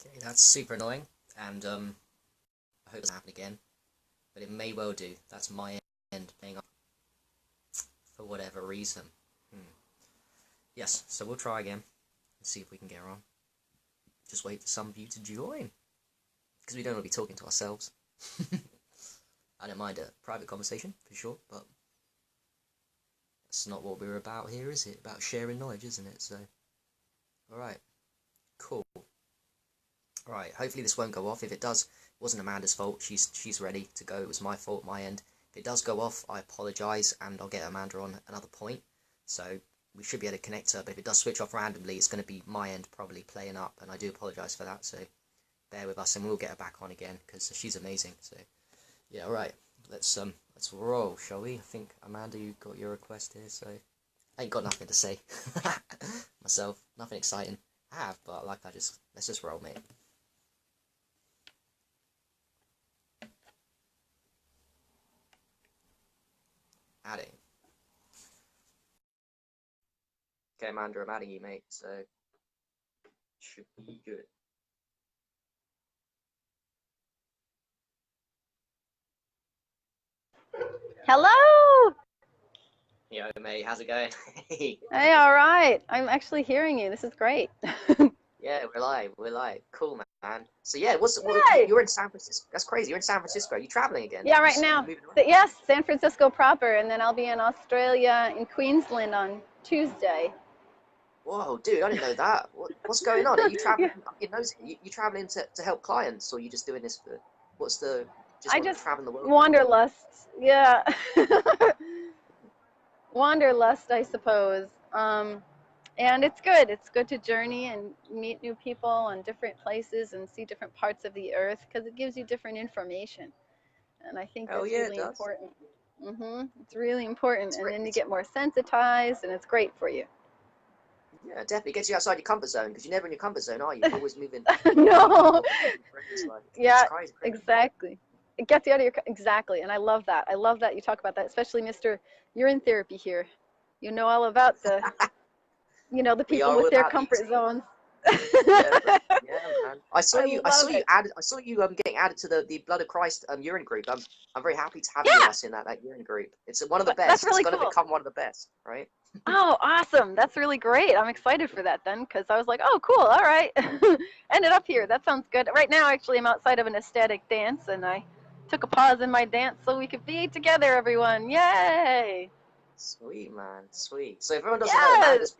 Okay, that's super annoying, and I hope it doesn't happen again, but it may well do. That's my end playing up for whatever reason. Hmm. Yes, so we'll try again and see if we can get her on. Just wait for some of you to join, because we don't want to be talking to ourselves. I don't mind a private conversation, for sure, but that's not what we're about here, is it? About sharing knowledge, isn't it? So, alright, cool. Alright, hopefully this won't go off. If it does, it wasn't Amanda's fault. She's ready to go. It was my fault, my end. If it does go off, I apologise, and I'll get Amanda on another point. So, we should be able to connect her, but if it does switch off randomly, it's going to be my end probably playing up, and I do apologise for that, so bear with us, and we'll get her back on again, because she's amazing. So, yeah, alright, let's roll, shall we? I think, Amanda, you got your request here, so I ain't got nothing to say myself, nothing exciting. I have, but like let's just roll, mate. Adding. Okay, Amanda, I'm adding you, mate, so should be good. Hello! Yo, mate, how's it going? Hey, all right. I'm actually hearing you. This is great. Yeah, we're live. Cool, man. So yeah, Yay! you're in San Francisco. That's crazy. You're in San Francisco. Are you traveling again? Yeah, You, right now. moving around? Yes, San Francisco proper, and then I'll be in Australia, in Queensland on Tuesday. Whoa, dude, I didn't know that. What's going on? Are you Yeah, traveling? You know, you traveling to help clients, or you just doing this for? What's the? Just I want to just travel the world kind of thing? wanderlust. Yeah. Wanderlust, I suppose. And it's good. It's good to journey and meet new people and different places and see different parts of the earth because it gives you different information. And I think Hell that's yeah, it really does. important. It's really important, It's and great. then you get more sensitized, and it's great for you. Yeah, definitely gets you outside your comfort zone because you're never in your comfort zone, are you? You're always moving, meeting No, people, making friends. Like it's yeah, crazy, crazy. exactly. It gets you out of your exactly, and I love that. I love that you talk about that, especially Mister. You're in therapy here. You know all about the We people are all with their about the comfort zones. yeah, bro. Yeah, man. I I saw love you it. added. I saw you getting added to the Blood of Christ urine group. I'm very happy to have you with Yeah, us in that urine group. It's one of the that's best. It's really gonna cool. become one of the best, right? Oh, awesome. That's really great. I'm excited for that then because I was like, oh, cool. All right. Ended up here. That sounds good. Right now, actually, I'm outside of an ecstatic dance and I took a pause in my dance so we could be together, everyone. Yay. Sweet, man. Sweet. So if everyone doesn't know, Yes.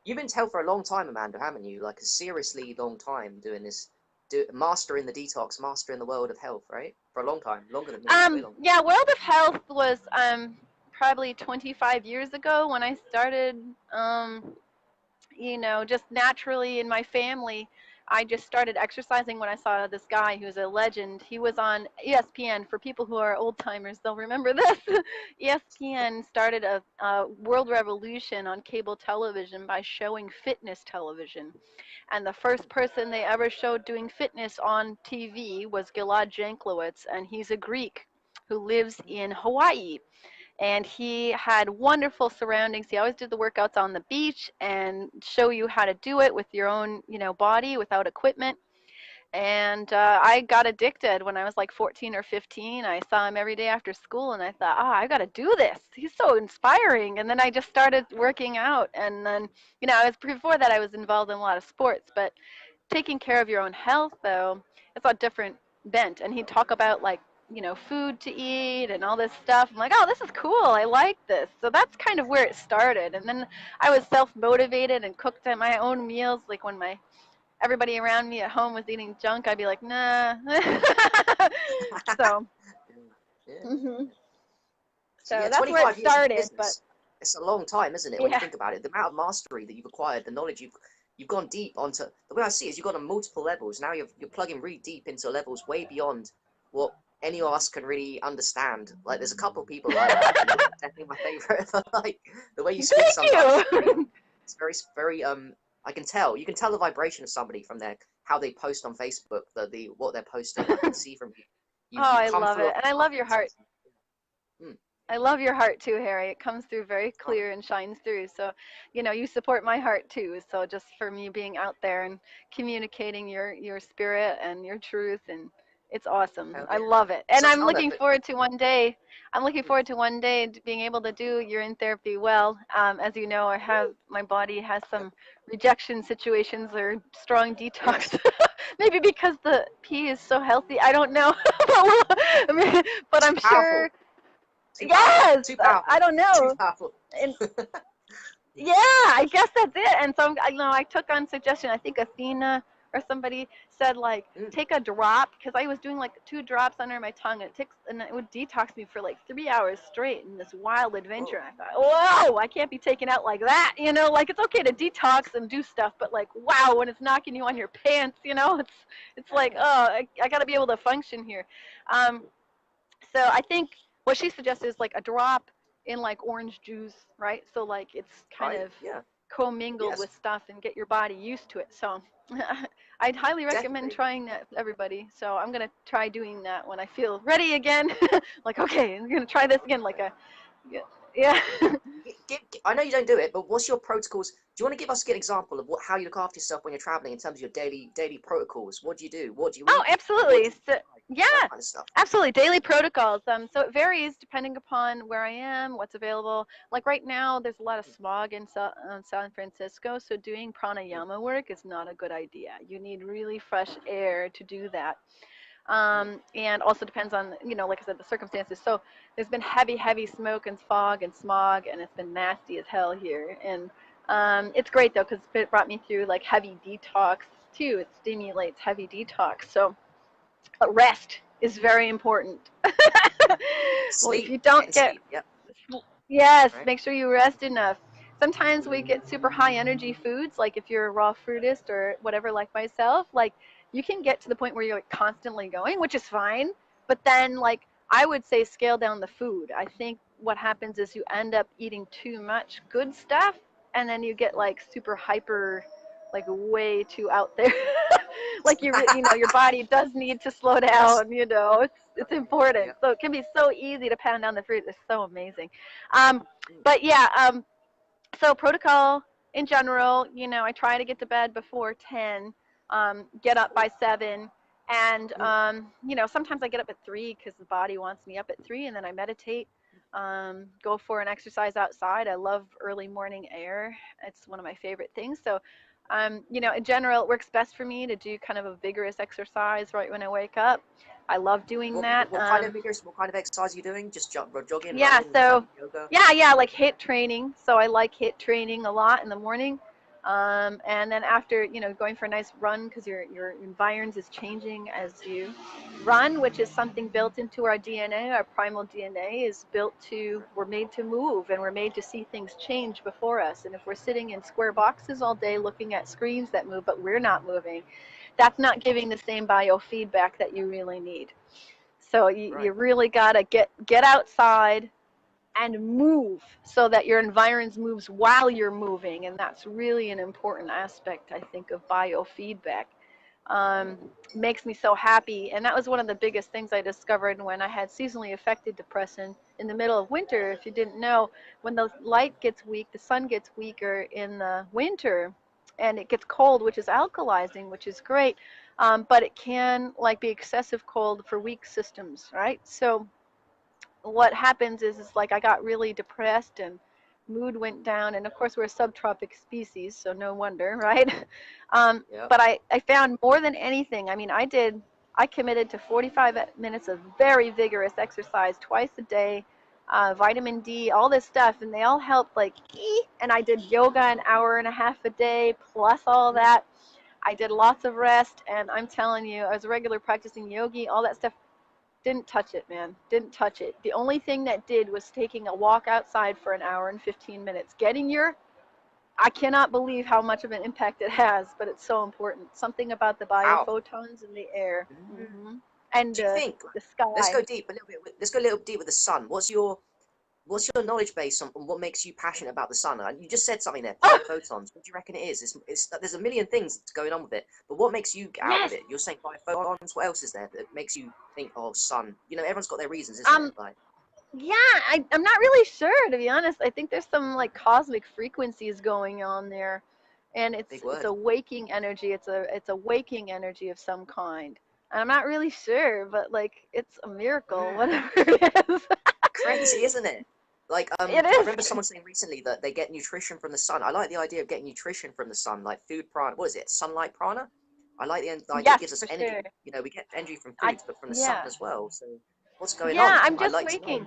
you've been to for a long time, Amanda, haven't you? Like a seriously long time doing this, mastering the detox, mastering the world of health, right? For a long time, longer than me, way longer. Yeah, World of Health was probably 25 years ago when I started just naturally in my family, I just started exercising when I saw this guy who's a legend. He was on ESPN. For people who are old timers, they'll remember this. ESPN started a world revolution on cable television by showing fitness television. And the first person they ever showed doing fitness on TV was Gilad Janklowitz, and he's a Greek who lives in Hawaii, and he had wonderful surroundings. He always did the workouts on the beach and show you how to do it with your own, body without equipment. And I got addicted when I was like 14 or 15. I saw him every day after school, and I thought, I got to do this. He's so inspiring. And then I just started working out. And then, I was before that I was involved in a lot of sports, but taking care of your own health, though, it's a different bent. And he'd talk about like, food to eat and all this stuff. I'm like, oh, this is cool. I like this. So that's kind of where it started. And then I was self-motivated and cooked at my own meals. Like when my everybody around me at home was eating junk, I'd be like, nah. So, Yeah, hmm yeah. So so yeah, that's where it 25 years in the started. But business. It's a long time, isn't it? When you yeah, think about it, the amount of mastery that you've acquired, the knowledge you've gone deep onto. The way I see it is you've gone on multiple levels. Now you're plugging really deep into levels way beyond what any of us can really understand. Like there's a couple of people like that, and you're definitely my favorite. Like the way you speak thank sometimes is very, you. it's very I can tell. You can tell the vibration of somebody from their how they post on Facebook, the what they're posting. I can see from you. Oh, You I come love full it, of and I love your heart. authenticity. Mm. I love your heart too, Harry. It comes through very Oh, clear and shines through. So, you support my heart too. So just for me being out there and communicating your spirit and your truth, and it's awesome. hell I yeah. love it. And Such I'm an honor. looking forward to one day. I'm looking forward to one day being able to do urine therapy well. As you know, my body has Yeah. some rejection situations or strong Yes. detox. Maybe because the pee is so healthy. I don't know. But Too I'm sure. powerful. Too powerful. Yes, Too I powerful. don't Too know. powerful. And yeah, I guess that's it. And so I took on suggestion. I think Athena or somebody said like Mm. take a drop because I was doing like 2 drops under my tongue. And it would detox me for like 3 hours straight in this wild adventure. Whoa. And I thought, whoa, I can't be taken out like that. Like it's okay to detox and do stuff, but like wow, when it's knocking you on your pants, it's like Yeah. oh, I got to be able to function here. Um, so I think what she suggested is like a drop in like orange juice, right? So like it's kind Right. of Yeah. commingled Yes. with stuff and get your body used to it. So I'd highly recommend Definitely. trying that with everybody. So I'm gonna try doing that when I feel ready again. Like okay, I'm gonna try this again. Like a yeah. I know you don't do it, but what's your protocols? Do you want to give us a good example of how you look after yourself when you're traveling in terms of your daily protocols? What do you do? What do you Oh, eat? What do absolutely. you So, like, yeah, that kind of stuff? absolutely. Daily protocols. So it varies depending upon where I am, what's available. Like right now, there's a lot of smog in San Francisco, so doing Mm, pranayama work is not a good idea. You need really fresh air to do that. mm, And also depends on, like I said, the circumstances. So there's been heavy, heavy smoke and fog and smog, and it's been nasty as hell here. And it's great though, because it brought me through like heavy detox too. It stimulates heavy detox. So but rest is very important. mm. Well, if Sleep, you don't getting get, sleep. Yep. yes, Right. make sure you rest enough. Sometimes we get super high energy foods, like if you're a raw fruitist or whatever, like myself, like you can get to the point where you're like constantly going, which is fine. But then, like, I would say scale down the food. I think what happens is you end up eating too much good stuff, and then you get Mm. like super hyper, like way too out there. Like your body does need to slow Yes. down. It's important. Yep. So it can be so easy to pound down the fruit. It's so amazing. Um, Mm, but yeah, so protocol in general, I try to get to bed before 10, get up by 7, and mm. sometimes I get up at 3 because the body wants me up at 3, and then I meditate. Go for an exercise outside. I love early morning air. It's one of my favorite things. So, in general, it works best for me to do kind of a vigorous exercise right when I wake up. I love doing that. What kind of vigorous? What kind of exercise are you doing? Just jogging, Yeah, running, so yoga. yeah, like HIIT training. So I like HIIT training a lot in the morning. And then after, going for a nice run because your environs is changing as you run, which is something built into our DNA. Our primal DNA is built to, we're made to move and we're made to see things change before us. And if we're sitting in square boxes all day looking at screens that move, but we're not moving, that's not giving the same biofeedback that you really need. So you Right. really gotta get outside and move so that your environs moves while you're moving, and that's really an important aspect I think of biofeedback. um, Makes me so happy, and that was one of the biggest things I discovered when I had seasonally affected depression in the middle of winter. If you didn't know, when the light gets weak, the sun gets weaker in the winter, and it gets cold, which is alkalizing, which is great, but it can like be excessive cold for weak systems, right? So what happens is like I got really depressed and mood went down, and of course we're a subtropic species, so no wonder, right? Yep. But I found more than anything, I mean, I committed to 45 minutes of very vigorous exercise twice a day, vitamin D, all this stuff, and they all helped like and I did yoga an hour and a half a day plus all Mm. that. I did lots of rest, and I'm telling you, I was a regular practicing yogi, all that stuff didn't touch it, man. Didn't touch it. The only thing that did was taking a walk outside for an hour and 15 minutes. I cannot believe how much of an impact it has, but it's so important. Something about the Wow. biophotons in the air, Mm. and Do you think? the Let's go sky. deep a little bit. Let's go a little deep with the sun. What's your knowledge base on what makes you passionate about the sun? You just said something there, Oh, biophotons. What do you reckon it is? There's a million things going on with it, but what makes you get out with yes. it? You're saying biophotons. What else is there that makes you think, oh, sun? Everyone's got their reasons, isn't it? Um, Like, Yeah, I'm not really sure, to be honest. I think there's some like cosmic frequencies going on there, and Big it's word. a waking energy. It's a waking energy of some kind. And I'm not really sure, but like it's a miracle, Mm. whatever it is. Crazy, isn't it? Like, It I is. remember someone saying recently that they get nutrition from the sun. I like the idea of getting nutrition from the sun, like food prana. What is it? Sunlight prana? I like the idea it Yes, gives us for sure. energy. You know, we get energy from I foods, but from the sun yeah. as well. So, what's going Yeah, on? I'm I'd just like to know. waking.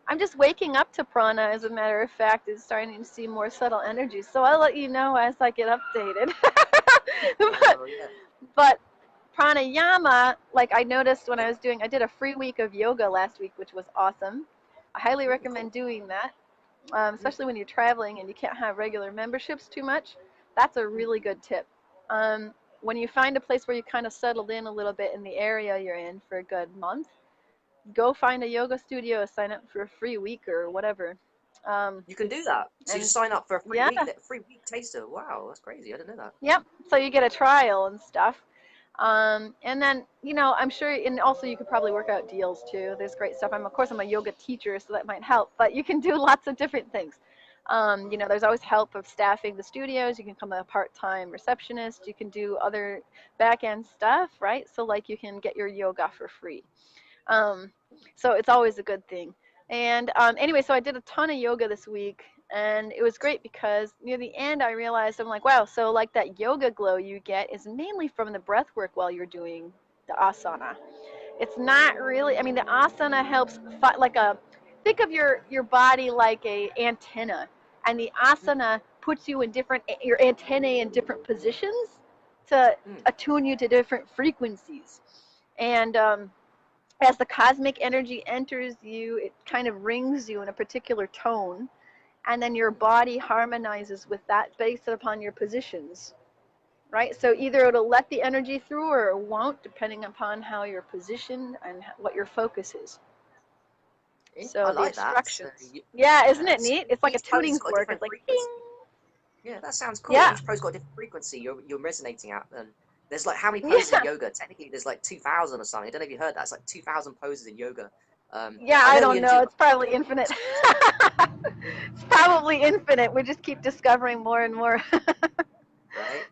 I'm just waking up to prana, as a matter of fact. It's starting to see more subtle energies. So I'll let you know as I get updated. but, Oh, yeah. but pranayama, like I noticed when I did a free week of yoga last week, which was awesome. I highly Cool. recommend doing that, Mm, especially when you're traveling and you can't have regular memberships too much. That's a mm. really good tip. Um, when you find a place where you kind of settled in a little bit in the area you're in for a good month, go find a yoga studio, sign up for a free week or whatever. Um, You can do that. So you and just sign up for a free yeah, week, free week taster. Wow, that's crazy. I didn't know that. yep. So you get a trial and stuff. And then, I'm sure, and also you could probably work out deals too. There's great stuff. Of course, I'm a yoga teacher, so that might help, but you can do lots of different things. There's always help of staffing the studios. You can become a part-time receptionist. You can do other back-end stuff, right? So like you can get your yoga for free. Um, so it's always a good thing. And anyway, so I did a ton of yoga this week, and it was great because near the end I realized I'm like, wow, so like that yoga glow you get is mainly from the breath work while you're doing the asana. It's not really. I mean, the asana helps like a think of your body like a antenna, and the Mm, asana puts you in different your antennae in different positions to mm. attune you to different frequencies. And as the cosmic energy enters you, it kind of rings you in a particular tone, and then your body harmonizes with that based upon your positions, right? So either it'll let the energy through or it won't, depending upon how you're positioned and what your focus is. I So the like that. So instructions. Yeah, isn't it so neat? It's like a each pose tuning has got a fork. It's different like ding. frequency. Yeah, that sounds cool. And Yeah. each pose got a different frequency you're resonating at. And there's like how many poses in Yeah. yoga? Technically, there's like 2,000 or something. I don't know if you heard that. It's like 2,000 poses in yoga. Yeah, I I know we don't only do know. like It's probably 20 infinite. poses. It's probably infinite. We just keep discovering more and more. Right?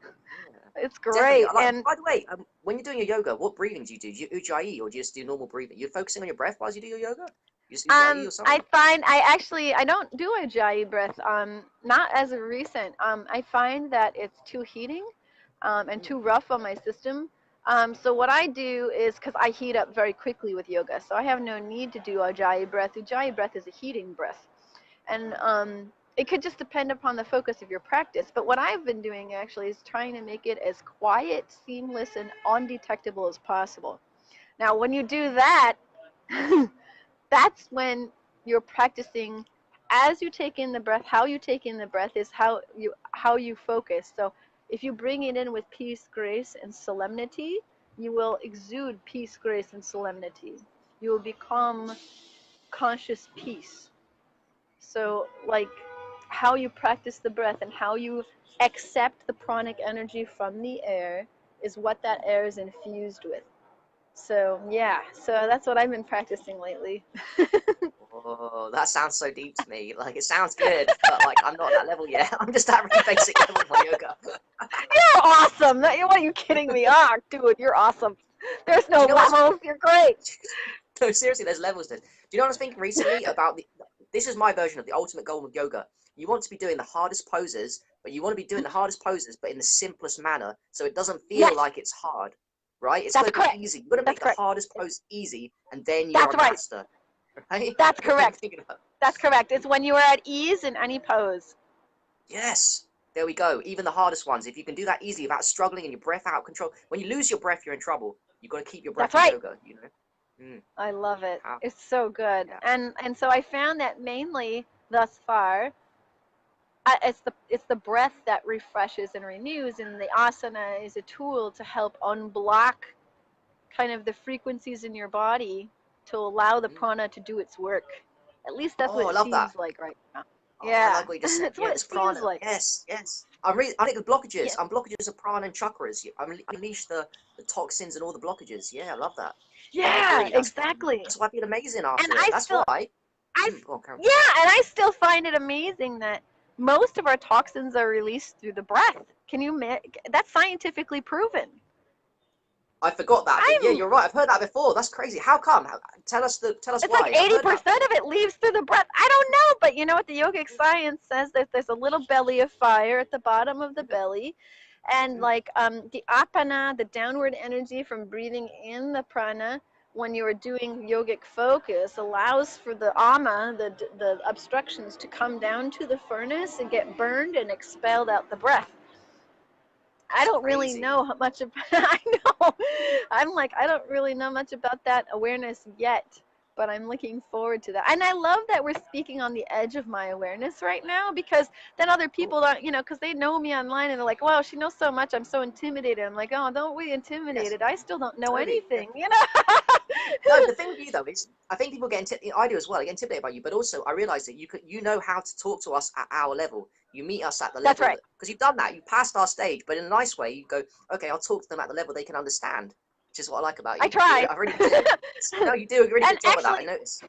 Yeah. It's Definitely. great. I like. And By the way, when you're doing your yoga, what breathing do you do? Do you ujjayi or do you just do normal breathing? You're focusing on your breath while you do your yoga. You just ujjayi or I something. find I don't do a Ujjayi breath. Not as of recent. I find that it's too heating, and Mm, too rough on my system. So what I do is because I heat up very quickly with yoga, so I have no need to do Ujjayi breath. Ujjayi breath is a heating breath, and it could just depend upon the focus of your practice. But what I've been doing actually is trying to make it as quiet, seamless, and undetectable as possible. Now, when you do that, that's when you're practicing as you take in the breath. How you take in the breath is how you focus. So if you bring it in with peace, grace, and solemnity, you will exude peace, grace, and solemnity. You will become conscious peace. So like how you practice the breath and how you accept the pranic energy from the air is what that mm. air is infused with. So yeah, so that's what I've been practicing lately. Oh, that sounds so deep to me. Like it sounds good, but like I'm not at that level yet. I'm just at really basic level of my yoga. You're awesome. What are you kidding me? Ah, dude, you're awesome. There's no You know what's levels. You're great. no, seriously, there's levels to this. Do you know what I was thinking recently about this is my version of the ultimate goal of yoga. You want to be doing the hardest poses, but you want to be doing the hardest poses, but in the simplest manner, so it doesn't feel Yes, like it's hard, right? It's got that's to be correct. easy. You've got to That's make the correct. hardest pose easy, and then you're That's a right. master, right? That's You know what I'm correct. thinking about? That's correct. It's when you are at ease in any pose. Yes, there we go. Even the hardest ones, if you can do that easy without struggling and your breath out of control. When you lose your breath, you're in trouble. You've got to keep your That's breath in right. yoga, you know? I love it. How? It's so good. Yeah. And so I found that mainly thus far, it's the breath that refreshes and renews, and the asana is a tool to help unblock kind of the frequencies in your body to allow the Mm. prana to do its work. At least that's what Oh, I it love that. seems like right now. Oh, I Yeah. like what you just said. It's Yeah, what it this feels prana. like. Yes, yes. I think the blockages. Yeah. I'm blockages of prana and chakras. Unleash the toxins and all the blockages. Yeah, I love that. I Yeah, agree. exactly. That's why I feel amazing And after it. I That's still why. I Go on, Karen. yeah, and I still find it amazing that most of our toxins are released through the breath. Can you that's scientifically proven. I forgot that, but yeah, I'm you're right. I've heard that before. That's crazy. How come? Tell us It's like why. I've heard that 80% before. of it leaves through the breath. I don't know, but you know what the yogic science says that there's a little belly of fire at the bottom of the Yeah. belly, and Mm. like the apana, the downward energy from breathing in the prana when you are doing yogic focus allows for the ama, the obstructions to come down to the furnace and get burned and expelled out the breath. I It's don't really crazy. know how much about I know. I'm like I don't really know much about that awareness yet, but I'm looking forward to that. And I love that we're speaking on the edge of my awareness right now because then other Cool. people don't, because they know me online and they're like, "Wow, she knows so much. I'm so intimidated." I'm like, "Oh, don't be Yes, intimidated. I still don't know totally. Yeah. anything." No, the thing with you though is, I think people get intimidated. I do as well. I get intimidated by you, but also I realize that you know how to talk to us at our level. You meet us at the That's level right. that because you've done that. You passed our stage, but in a nice way. You go, okay, I'll talk to them at the level they can understand, which is what I like about I you. You try. I really do. No, you do a really And good job at that. I actually, notice.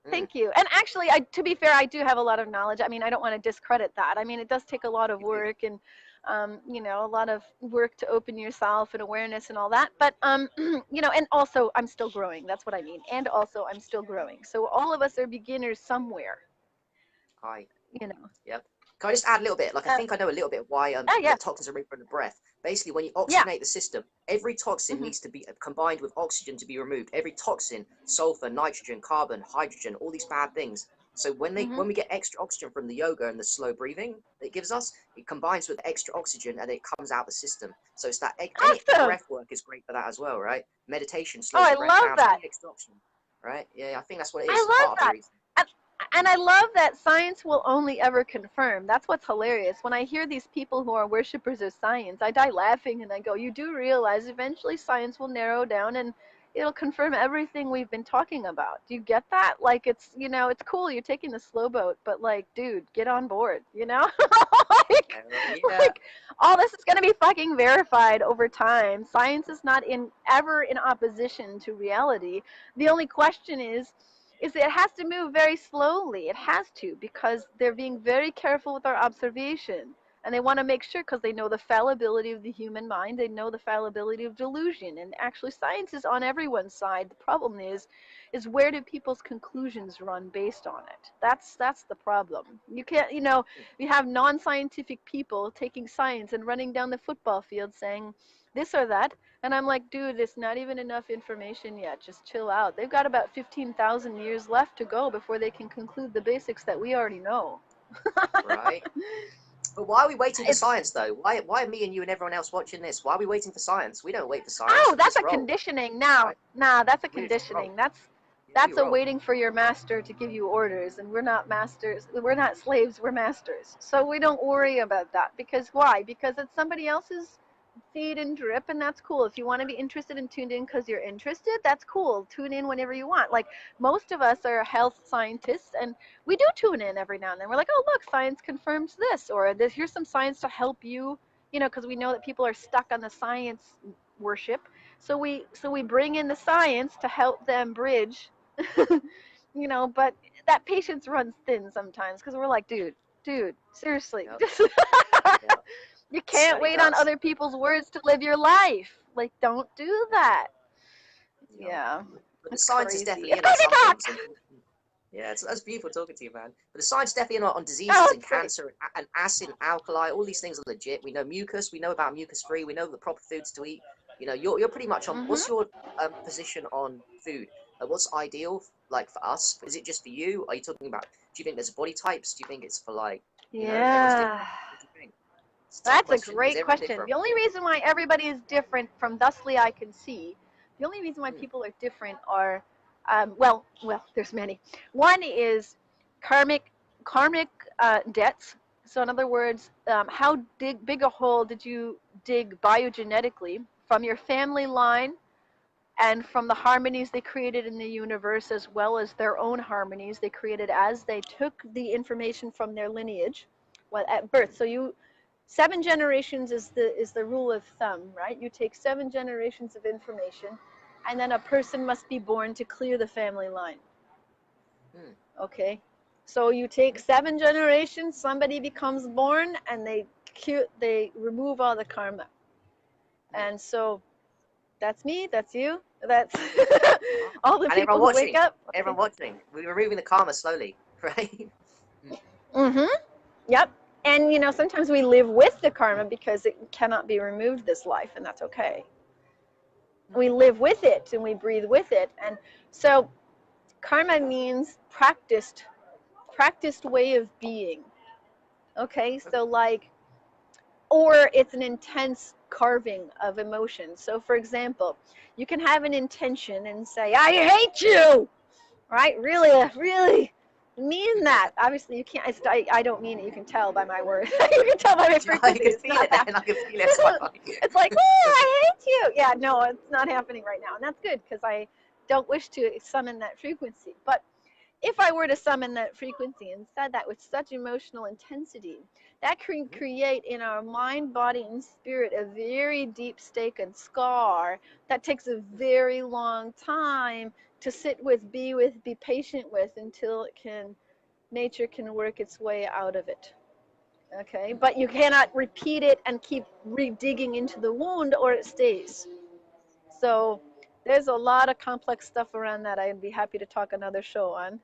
Mm, thank you. And actually, to be fair, I do have a lot of knowledge. I mean, I don't want to discredit that. I mean, it does take a lot of you do. work and, a lot of work to open yourself and awareness and all that. But, and also I'm still growing. That's what I mean. And also I'm still growing. So all of us are beginners somewhere, Hi. you know. Yep. Can I just add a little bit? Like, I Uh, think I know a little bit why oh, the yeah. toxins are removed from the breath. Basically, when you Yeah. oxygenate the system, every toxin Hmm. needs to be combined with oxygen to be removed. Every toxin, sulfur, nitrogen, carbon, hydrogen, all these bad things. So Hmm. when we get extra oxygen from the yoga and the slow breathing that it gives us, it combines with extra oxygen and it comes out the system. So it's that any Awesome. breath work is great for that as well, right? Meditation Oh, slows I the breath love down, so that. any extra oxygen, right? Yeah, I think that's what it I is. love Part of the that. reason. And, and Mm, I love that science will only ever confirm. That's what's hilarious. When I hear these people who are worshippers of science, I die laughing and I go, you do realize eventually science will narrow down and it'll confirm everything we've been talking about. Do you get that? Like it's cool you're taking the slow boat, but like, dude, get on board, like, yeah. like all this is going to be fucking verified over time. Science is not ever in opposition to reality. The only question is it has to move very slowly. It has to because they're being very careful with our observation. And they want to make sure because they know the fallibility of the human mind. They know the fallibility of delusion. And actually, science is on everyone's side. The problem is where do people's conclusions run based on it? That's the problem. You can't, you have non-scientific people taking science and running down the football field saying this or that, and I'm like, dude, it's not even enough information yet. Just chill out. They've got about 15,000 years left to go before they can conclude the basics that we already know. Right. But why are we waiting for It's science, though? Why are me and you and everyone else watching this? Why are we waiting for science? We don't wait for Oh, science. We that's just a roll, conditioning now. right? Nah, that's a We just roll. conditioning. That's Yeah, we that's a roll. waiting for your master to give you orders, and we're not masters. We're not slaves. We're masters. So we don't worry about that because why? Because it's somebody else's feed and drip, and that's cool. If you want to be interested and tuned in because you're interested, that's cool. Tune in whenever you want. Like most of us are health scientists, and we do tune in every now and then. We're like, oh look, science confirms this, or this. Here's some science to help you. Because we know that people are stuck on the science worship. So we bring in the science to help them bridge. But that patience runs thin sometimes because we're like, dude, seriously, Yep. just Yep. you It can't certainly wait on does. other people's words to live your life. Like, don't do that. No. Yeah, But the it's science is crazy. definitely It's in on crazy some talk. things. And yeah, that's beautiful talking to you, man. But the science definitely in on Oh, diseases and it's great. cancer and acid and alkali. All these things are legit. We know mucus. We know about mucus free. We know the proper foods to eat. You're pretty much on. Mhm. What's your position on food? What's ideal like for us? Is it just for you? Are you talking about? Do you think there's body types? Do you think it's for like, everyone's Yeah. different? What do you think? It's a tough That's a question because great everyone's question. different. The only reason why everybody is different, from thusly I can see, the only reason why Mm, people are different are, well, there's many. One is karmic, karmic debts. So in other words, how big a hole did you dig biogenetically from your family line and from the harmonies they created in the universe, as well as their own harmonies they created as they took the information from their lineage, well, at birth. So you 7 generations is the rule of thumb, right? You take 7 generations of information, and then a person must be born to clear the family line. Okay, so you take 7 generations, somebody becomes born, and they remove all the karma. And so that's me, that's you, that's all the And people who wake up. Okay. Everyone watching, we're removing the karma slowly, right? Yep. And you know, sometimes we live with the karma because it cannot be removed this life, and that's okay. We live with it and we breathe with it. And so karma means practiced way of being. Okay, so like, or it's an intense carving of emotion. So for example, you can have an intention and say, I hate you, right? Really mean that. Obviously you can't, I don't mean it. You can tell by my words. You can tell by my frequency. I can feel it, and I can feel it. It's like, oh, I hate you. Yeah, no, it's not happening right now. And that's good, because I don't wish to summon that frequency. But if I were to summon that frequency and said that with such emotional intensity, that can create in our mind, body, and spirit a very deep stake and scar that takes a very long time to sit with, be patient with, until nature can work its way out of it. Okay, but you cannot repeat it and keep digging into the wound, or it stays. So there's a lot of complex stuff around that. I'd be happy to talk another show on.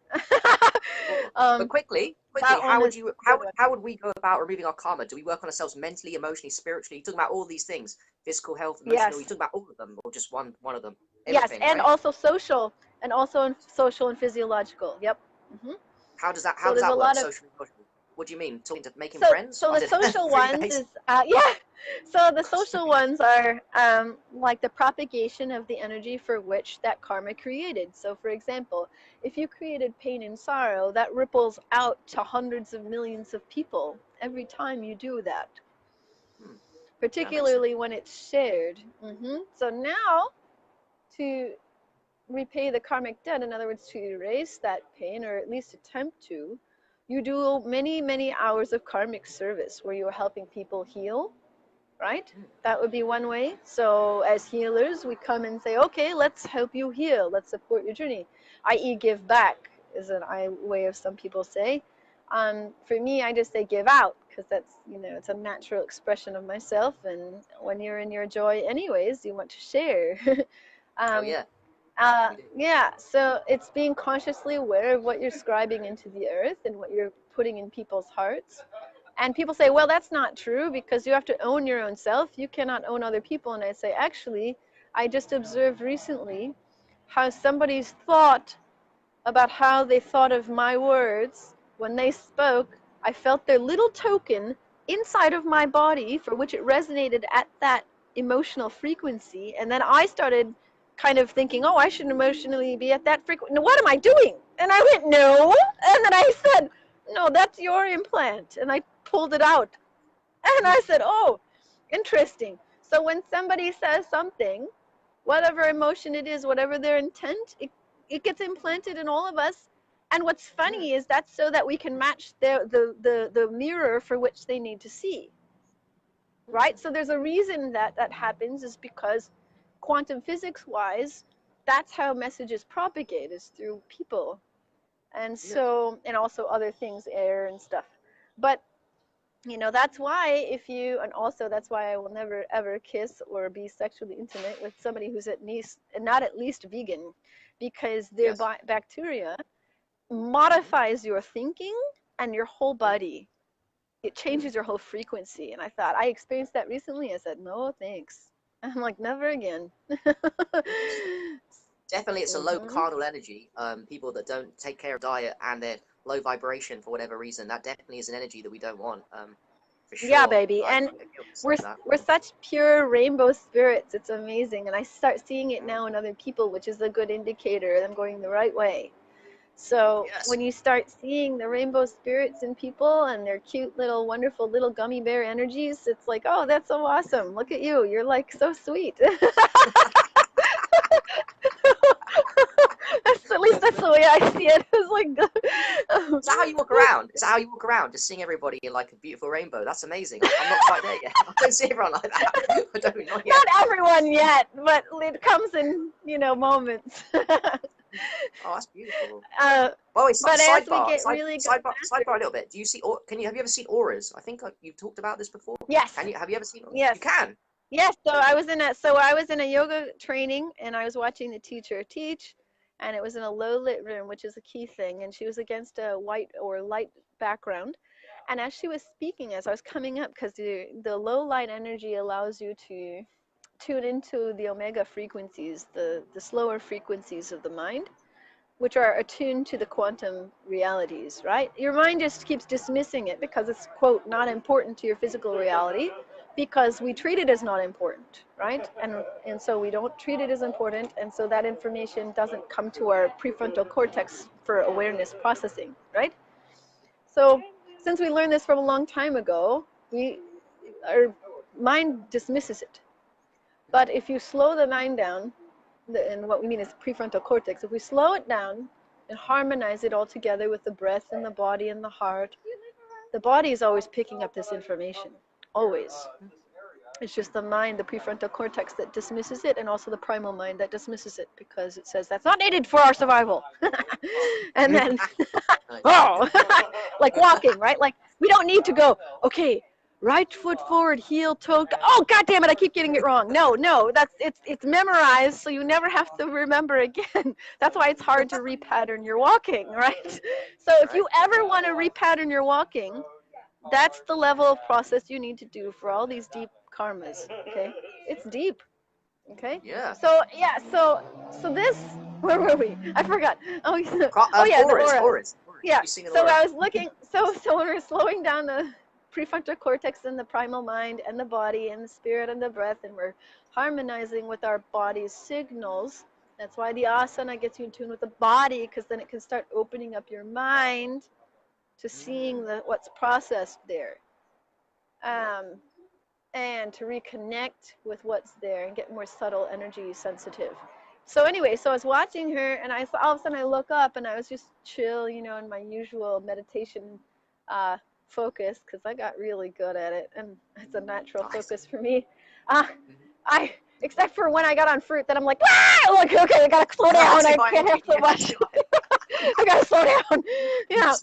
But quickly, how would we go about removing our karma? Do we work on ourselves mentally, emotionally, spiritually? You're talking about all these things: physical health, emotional. Yes. You talk about all of them, or just one of them? Everything, yes, and right? Also social, and also social and physiological. Yep. How does that work? Social and emotional. What do you mean? Making friends? So the social ones is yeah. So the social ones are like the propagation of the energy for which that karma created. So for example, if you created pain and sorrow, that ripples out to hundreds of millions of people every time you do that. Particularly when it's shared. So now, to repay the karmic debt, in other words, to erase that pain, or at least attempt to, you do many, many hours of karmic service where you're helping people heal, right? That would be one way. So as healers, we come and say, okay, let's help you heal. Let's support your journey, i.e. give back, is an way of some people say. For me, I just say give out, because that's, you know, it's a natural expression of myself. And when you're in your joy anyways, you want to share. Yeah, so it's being consciously aware of what you're scribing into the earth and what you're putting in people's hearts. And people say, well, that's not true, because you have to own your own self. You cannot own other people. And I say, actually, I just observed recently how somebody's thought about how they thought of my words when they spoke. I felt their little token inside of my body for which it resonated at that emotional frequency. And then I started kind of thinking, oh, I should emotionally be at that frequency. What am I doing? And I went, no. And then I said, no, that's your implant. And I pulled it out. And I said, oh, interesting. So when somebody says something, whatever emotion it is, whatever their intent, it gets implanted in all of us. And what's funny is that's so that we can match the mirror for which they need to see. Right? So there's a reason that happens, is because quantum physics wise, that's how messages propagate, is through people. And so, and also other things, air and stuff. But, you know, that's why and also that's why I will never ever kiss or be sexually intimate with somebody who's not at least vegan, because their bacteria modifies your thinking and your whole body. It changes your whole frequency. And I experienced that recently. I said, no, thanks. I'm like, never again. Definitely, it's a low carnal energy. People that don't take care of diet and they're low vibration for whatever reason, that definitely is an energy that we don't want. For sure. Yeah, baby. And we're such pure rainbow spirits. It's amazing. And I start seeing it now in other people, which is a good indicator that I'm going the right way. So when you start seeing the rainbow spirits in people and their cute little wonderful little gummy bear energies, it's like, oh, that's so awesome. Look at you. You're like so sweet. least that's the way I see it. It's like, Is that how you walk around? Is that how you walk around? Just seeing everybody in like a beautiful rainbow? That's amazing. I'm not quite there yet. I don't see everyone like that. I don't, not yet. not everyone yet, but it comes in, moments. Oh, that's beautiful. But as we Sidebar, get really good, sidebar a little bit. Do you see? Have you ever seen auras? I think you've talked about this before. yes, Have you ever seen? yes. You can. Yes, so I was in a yoga training, and I was watching the teacher teach, and it was in a low lit room, which is a key thing, and she was against a white or light background. And as she was speaking, as I was coming up, because the low light energy allows you to tune into the omega frequencies, the slower frequencies of the mind, which are attuned to the quantum realities, right? Your mind just keeps dismissing it because it's, quote, not important to your physical reality, because we treat it as not important, right? And so we don't treat it as important, and so that information doesn't come to our prefrontal cortex for awareness processing, right? So since we learned this from a long time ago, our mind dismisses it. But if you slow the mind down, and what we mean is prefrontal cortex, if we slow it down and harmonize it all together with the breath and the body and the heart, the body is always picking up this information, always. It's just the mind, the prefrontal cortex, that dismisses it, and also the primal mind that dismisses it, because it says that's not needed for our survival. And then, oh, like walking, right? Like, we don't need to go, okay, right foot forward, heel, toe. Oh, God damn it, I keep getting it wrong. No, it's memorized, so you never have to remember again. That's why it's hard to repattern your walking, right? So if you ever want to repattern your walking, that's the level of process you need to do for all these deep karmas, okay? It's deep, okay? Yeah. So this, where were we? I forgot. Oh yeah, the auras. Yeah, so I was looking, so when we're slowing down the prefrontal cortex and the primal mind and the body and the spirit and the breath, and we're harmonizing with our body's signals. That's why the asana gets you in tune with the body, because then it can start opening up your mind to seeing what's processed there, and to reconnect with what's there and get more subtle energy sensitive. So anyway, so I was watching her, and all of a sudden I look up, and I was just chill, in my usual meditation focus, because I got really good at it, and it's a natural focus for me. Except for when I got on fruit, then I'm like, okay, I gotta slow down. I can't have so much. I gotta slow down. Yeah.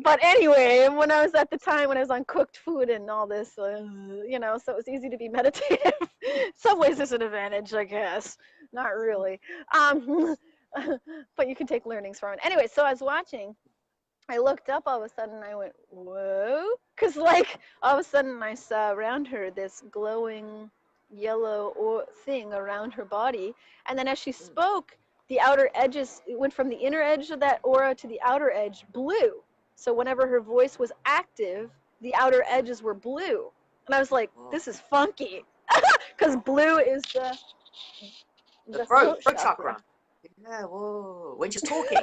But anyway, when I was on cooked food and all this, so it was easy to be meditative. In some ways, there's an advantage, I guess. Not really. But you can take learnings from it. Anyway, so I was watching. I looked up all of a sudden, and I went, whoa. Because, all of a sudden, I saw around her this glowing yellow thing around her body. And then as she spoke, the outer edges, it went from the inner edge of that aura to the outer edge blue. So whenever her voice was active, the outer edges were blue. And I was like, this is funky. Because blue is the throat chakra. Yeah, whoa. When she's talking,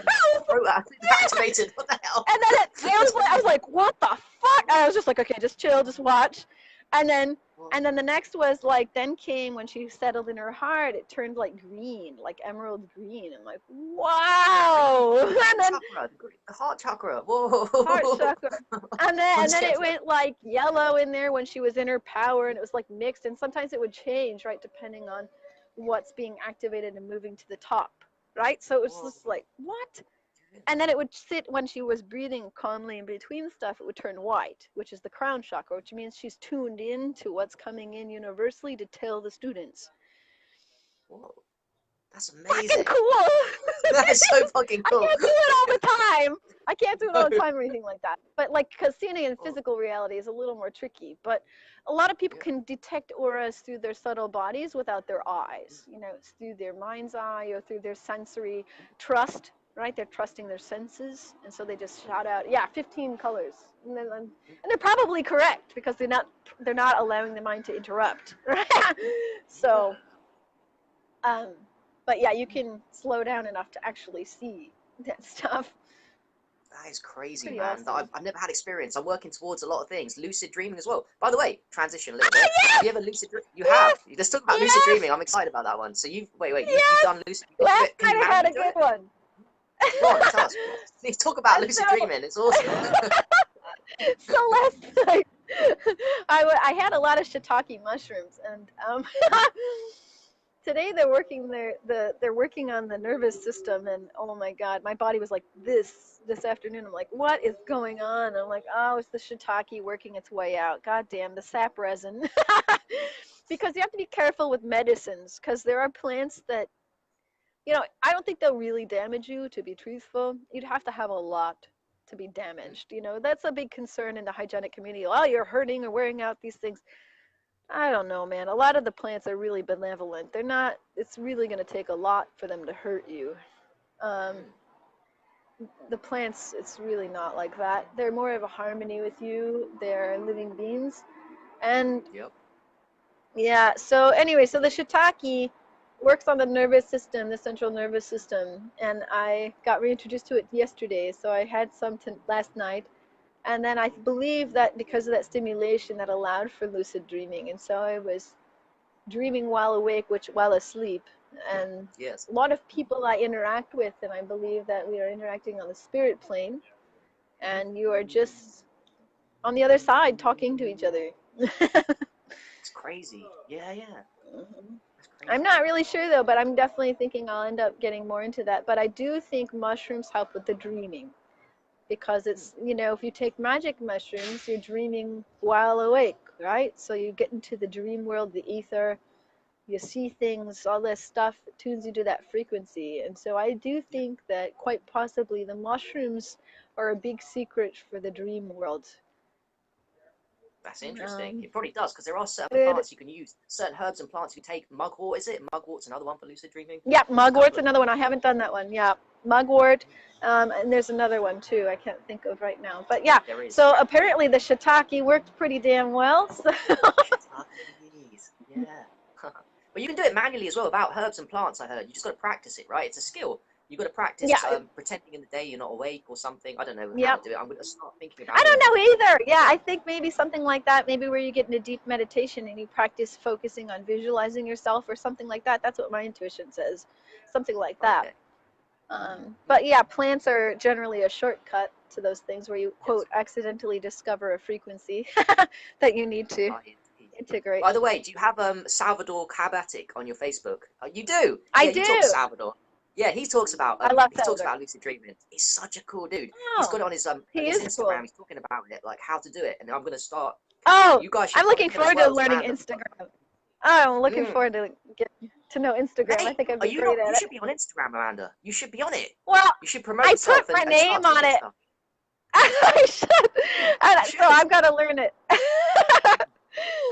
throat activated. What the hell? And then I was like, what the fuck? And I was just like, okay, just chill, just watch. And then the next was then came, when she settled in her heart, it turned green, like emerald green. I'm like, wow. And then the heart chakra. Whoa. Heart chakra. And then it went yellow in there when she was in her power, and it was mixed. And sometimes it would change, right, depending on what's being activated and moving to the top, right? So it was just what? And then it would sit, when she was breathing calmly in between stuff, it would turn white, which is the crown chakra, which means she's tuned into what's coming in universally to tell the students. Whoa. That's amazing. Fucking cool. That is so fucking cool. I can't do it all the time. I can't do it all the time or anything like that. But because seeing it in physical reality is a little more tricky. But a lot of people can detect auras through their subtle bodies without their eyes. It's through their mind's eye or through their sensory trust. Right, they're trusting their senses, and so they just shout out, 15 colors, and they're probably correct, because they're not allowing the mind to interrupt. Right? So, but yeah, you can slow down enough to actually see that stuff. That is crazy, Pretty man. awesome. I've never had experience. I'm working towards a lot of things. Lucid dreaming as well. By the way, transition a little bit. Yes! Have you ever lucid dreamed? You have. Let's talk about lucid dreaming. I'm excited about that one. So you've done lucid. Last night I had a good one. Go on, tell us. Please talk about lucid So- dreaming. It's awesome. So last night, I had a lot of shiitake mushrooms, and today they're working on the nervous system, and oh my god, my body was like this afternoon. I'm like, what is going on? I'm like, oh, it's the shiitake working its way out. God damn, the sap resin. Because you have to be careful with medicines, because there are plants that, I don't think they'll really damage you, to be truthful. You'd have to have a lot to be damaged. That's a big concern in the hygienic community. Oh, you're hurting or wearing out these things. I don't know, man. A lot of the plants are really benevolent. They're not, it's really going to take a lot for them to hurt you. The plants, it's really not like that. They're more of a harmony with you. They're living beings. And Yep. yeah, so anyway, so the shiitake works on the nervous system, the central nervous system, and I got reintroduced to it yesterday, so I had some last night, and then I believe that because of that stimulation that allowed for lucid dreaming, and so I was dreaming while awake, while asleep, and Yes. a lot of people I interact with, and I believe that we are interacting on the spirit plane, and you are just on the other side talking to each other. It's crazy. Yeah. Mhm. That's crazy. I'm not really sure though, but I'm definitely thinking I'll end up getting more into that. But I do think mushrooms help with the dreaming, because it's, if you take magic mushrooms, you're dreaming while awake, right? So you get into the dream world, the ether, you see things, all this stuff tunes you to that frequency. And so I do think that quite possibly the mushrooms are a big secret for the dream world. That's interesting. It probably does, because there are certain It- plants you can use, certain herbs and plants you take. Mugwort, is it? Mugwort's another one for lucid dreaming. Yeah, mugwort's another one. I haven't done that one. Yeah, mugwort. And there's another one too. I can't think of right now. But yeah, There is. so apparently the shiitake worked pretty damn well. So Shiitakes. Yeah. But you can do it manually as well, about herbs and plants, I heard. You just got to practice it, right? It's a skill. You got to practice Yeah. pretending in the day you're not awake or something. I don't know how Yep. to do it. I'm going to start thinking about I it. don't know either. Yeah, I think maybe something like that. Maybe where you get into deep meditation and you practice focusing on visualizing yourself or something like that. That's what my intuition says. Something like that. Okay. But yeah, plants are generally a shortcut to those things where you, quote, accidentally discover a frequency that you need to integrate. By the way, do you have Salvador Cabatic on your Facebook? You do? I You do. talk to Salvador. Yeah, he talks about I love he talks Salvador. about lucid dreaming. He's such a cool dude. Oh, He's got it on his he his is Instagram. cool. He's talking about it, like how to do it, and I'm gonna start. Oh, You guys should I'm looking follow him forward as to well, learning Amanda. Instagram. Oh, I'm looking forward to get to know Instagram. Hey, I think I'd are be you great not? at You it. should be on Instagram, Amanda. You should be on it. Well, You should promote I yourself put my and name start on tweeting it. stuff. I should. And so I've got to learn it.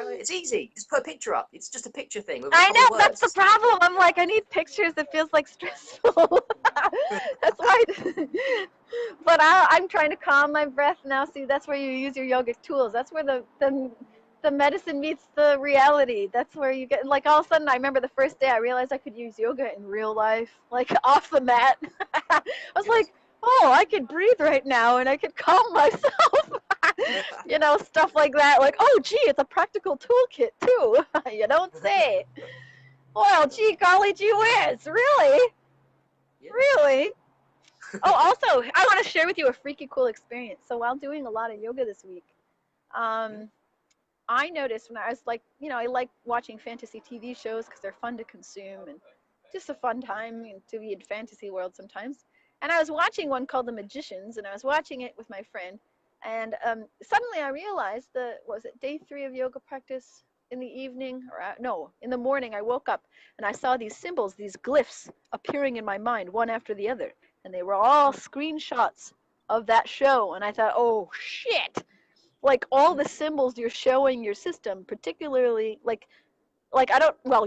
It's easy. Just put a picture up. It's just a picture thing. With a I couple know, of that's the words. problem. I'm like, I need pictures. It feels like stressful. That's why. But I'm trying to calm my breath now. See, that's where you use your yogic tools. That's where the medicine meets the reality. That's where you get, like, all of a sudden, I remember the first day I realized I could use yoga in real life, like off the mat. I was like, oh, I could breathe right now and I could calm myself. Stuff like that. Like, oh, gee, it's a practical toolkit too. You don't say. Well, gee, golly, gee whiz. Really? Yeah. Really? Oh, also, I want to share with you a freaky cool experience. So while doing a lot of yoga this week, I noticed when I was like, I like watching fantasy TV shows because they're fun to consume and just a fun time to be in fantasy world sometimes. And I was watching one called The Magicians, and I was watching it with my friend. And suddenly I realized was it day 3 of yoga practice in the evening? No, in the morning I woke up and I saw these symbols, these glyphs appearing in my mind, one after the other. And they were all screenshots of that show. And I thought, oh, shit. Like all the symbols you're showing your system, particularly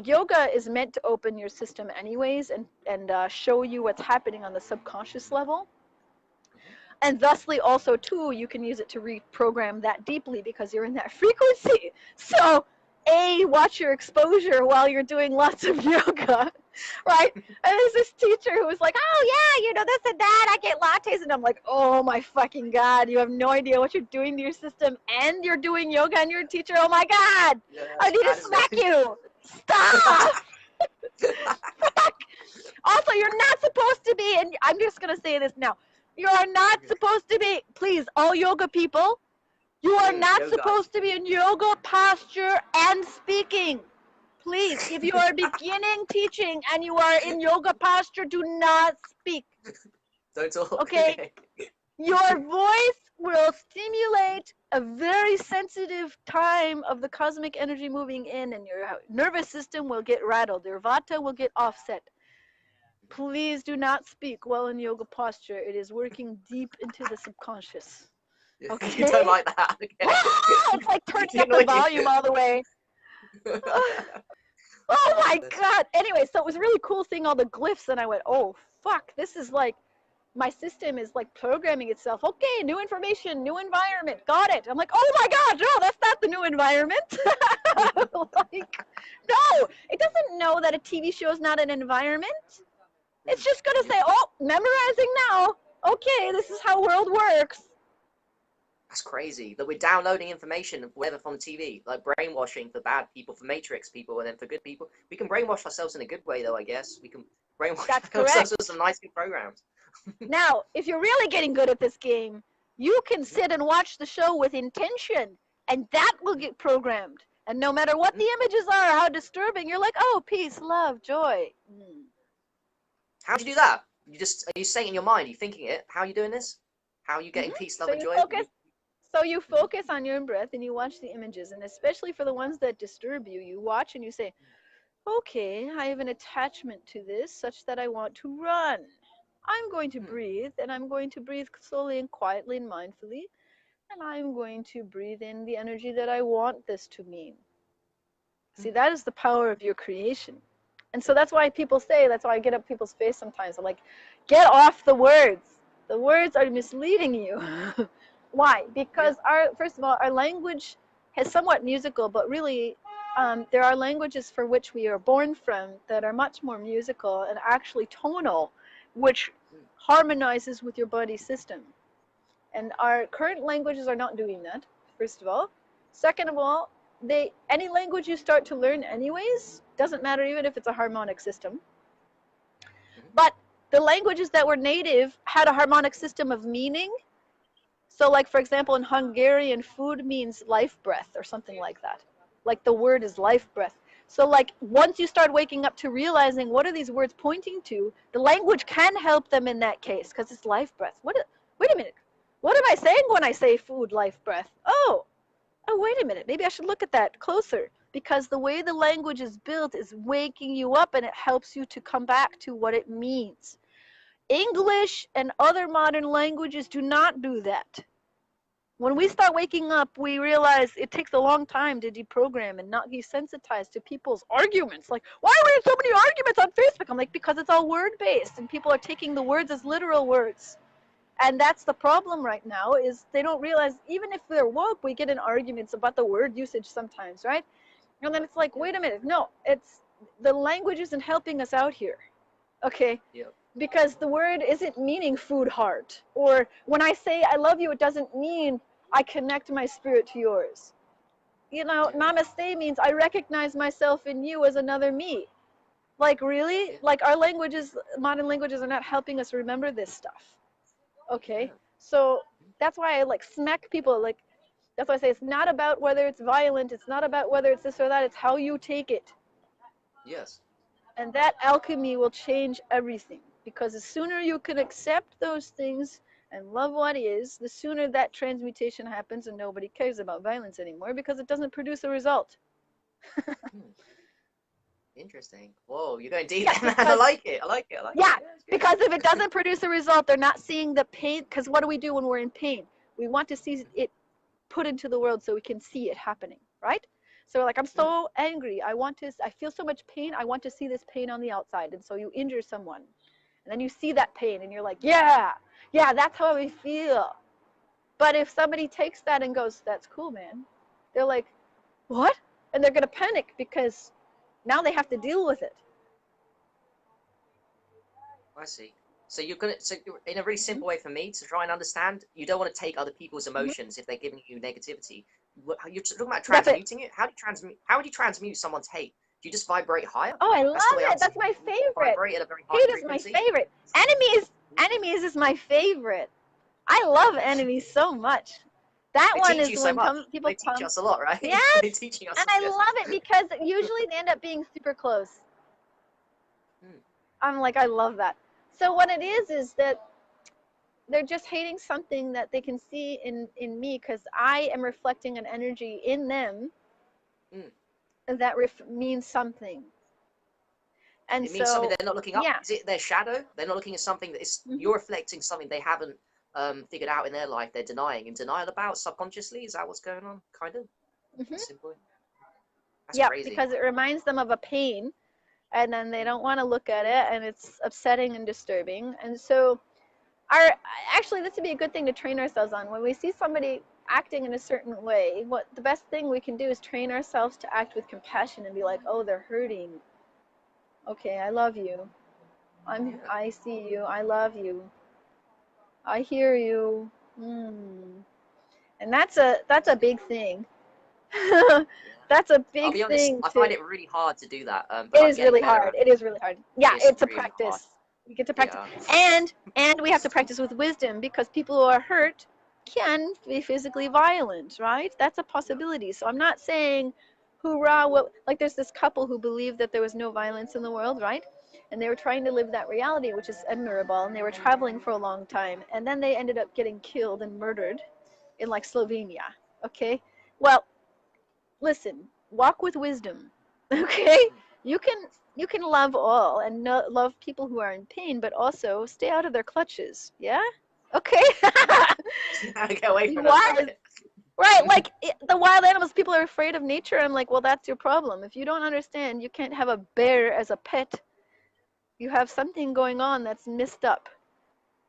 yoga is meant to open your system anyways and show you what's happening on the subconscious level. And thusly also too, you can use it to reprogram that deeply because you're in that frequency. So watch your exposure while you're doing lots of yoga, right? And there's this teacher who was like, oh yeah, this and that, I get lattes. And I'm like, oh my fucking God, you have no idea what you're doing to your system, and you're doing yoga and you're a teacher. Oh my God, Yeah, I need to smack you. Stop. Also, you're not supposed to be and I'm just going to say this now. You are not supposed to be, please, all yoga people, you are not yoga. supposed to be in yoga posture and speaking. Please, if you are beginning teaching and you are in yoga posture, do not speak. Don't talk. Okay? Your voice will stimulate a very sensitive time of the cosmic energy moving in, and your nervous system will get rattled. Your vata will get offset. Please do not speak while in yoga posture. It is working deep into the subconscious. Okay? You don't like that. Okay. It's like turning up the volume all the way. Oh my God. Anyway, so it was really cool seeing all the glyphs, and I went, oh, fuck, this is like, my system is like programming itself. Okay, new information, new environment. Got it. I'm like, oh my God, no, that's not the new environment. Like, no, it doesn't know that a TV show is not an environment. It's just going to say, oh, memorizing now. Okay, this is how world works. That's crazy that we're downloading information, whether from TV, like brainwashing for bad people, for Matrix people, and then for good people. We can brainwash ourselves in a good way, though, I guess. We can brainwash ourselves with some nice good programs. Now, if you're really getting good at this game, you can sit and watch the show with intention, and that will get programmed. And no matter what the images are, how disturbing, you're like, oh, peace, love, joy. How do you do that? Are you saying it in your mind? Are you thinking it? How are you doing this? How are you getting peace, love, and joy? So you focus on your breath and you watch the images, and especially for the ones that disturb you, you watch and you say, okay, I have an attachment to this such that I want to run. I'm going to breathe, and I'm going to breathe slowly and quietly and mindfully, and I'm going to breathe in the energy that I want this to mean. See, that is the power of your creation. And so that's why people say, that's why I get up people's face sometimes. I'm like, get off the words. The words are misleading you. Why? Because first of all, our language is somewhat musical, but really there are languages for which we are born from that are much more musical and actually tonal, which harmonizes with your body system. And our current languages are not doing that, first of all. Second of all, any language you start to learn anyways, doesn't matter even if it's a harmonic system. But the languages that were native had a harmonic system of meaning. So like, for example, in Hungarian, food means life breath or something like that. Like the word is life breath. So like once you start waking up to realizing what are these words pointing to, the language can help them in that case because it's life breath. Wait a minute. What am I saying when I say food, life breath? Oh, wait a minute. Maybe I should look at that closer, because the way the language is built is waking you up and it helps you to come back to what it means. English and other modern languages do not do that. When we start waking up, we realize it takes a long time to deprogram and not be sensitized to people's arguments. Like, why are we in so many arguments on Facebook? I'm like, because it's all word-based and people are taking the words as literal words. And that's the problem right now, is they don't realize, even if they're woke, we get in arguments about the word usage sometimes, right? And then it's like, wait a minute, no, the language isn't helping us out here, okay? Yep. Because the word isn't meaning food heart. Or when I say I love you, it doesn't mean I connect my spirit to yours. You know, namaste means I recognize myself in you as another me. Like, really? Like, our languages, modern languages, are not helping us remember this stuff. Okay, so that's why I like smack people. Like, that's why I say it's not about whether it's violent, it's not about whether it's this or that, it's how you take it. Yes. And that alchemy will change everything, because the sooner you can accept those things and love what is, the sooner that transmutation happens, and nobody cares about violence anymore because it doesn't produce a result. Interesting. Whoa, you're going deep, man. I like it. Yeah, because if it doesn't produce a result, they're not seeing the pain. Because what do we do when we're in pain? We want to see it put into the world so we can see it happening, right? So we're like, I'm so angry. I feel so much pain. I want to see this pain on the outside. And so you injure someone. And then you see that pain and you're like, yeah, that's how we feel. But if somebody takes that and goes, that's cool, man. They're like, what? And they're going to panic because now they have to deal with it. I see. So in a really simple way for me to try and understand, you don't want to take other people's emotions if they're giving you negativity. You're talking about transmuting it. How do you transmute someone's hate? you just vibrate higher? Oh, I love That's the way I'm it. That's seeing my it. You favorite. vibrate at a very high Hate is my frequency. favorite. Enemies is my favorite. I love enemies so much. That They one teach is you so when much. people They teach come. us a lot, right? Yes, They're teaching us and a I bit. love it because usually they end up being super close. Hmm. I'm like, I love that. So what it is that they're just hating something that they can see in me because I am reflecting an energy in them Hmm. that means something. And It means something so, they're not looking up. yeah. Is it their shadow? They're not looking at something that is. Hmm. You're reflecting something they haven't figured out in their life. They're denying, in denial about subconsciously. Is that what's going on? Kind of. Hmm. Simply. That's Yep, crazy. because it reminds them of a pain, and then they don't want to look at it, and it's upsetting and disturbing. And so, our actually, this would be a good thing to train ourselves on. When we see somebody acting in a certain way, what the best thing we can do is train ourselves to act with compassion and be like, oh, they're hurting. Okay, I love you. Yeah. I see you. I love you. I hear you. Mm. And that's a big thing. Yeah. That's a I'll big be honest. thing I to. find it really hard to do that. But It I'm is getting really better hard. at It it. is really hard. Yeah, It's it's a really hard. practice. You get to practice, Yeah. and we have to practice with wisdom because people who are hurt can be physically violent, right? That's a Yeah. possibility. So I'm not saying, hoorah! What like there's this couple who believed that there was no violence in the world, right? And they were trying to live that reality, which is admirable. And they were traveling for a long time, and then they ended up getting killed and murdered in like Slovenia. Okay, well, listen, walk with wisdom. Okay, Mm. you can you can love all and love people who are in pain, but also stay out of their clutches. Yeah. Okay. Get away Be from them for a wise. bit. Right, like the wild animals, people are afraid of nature. I'm like, well, that's your problem. If you don't understand, you can't have a bear as a pet. You have something going on that's messed up.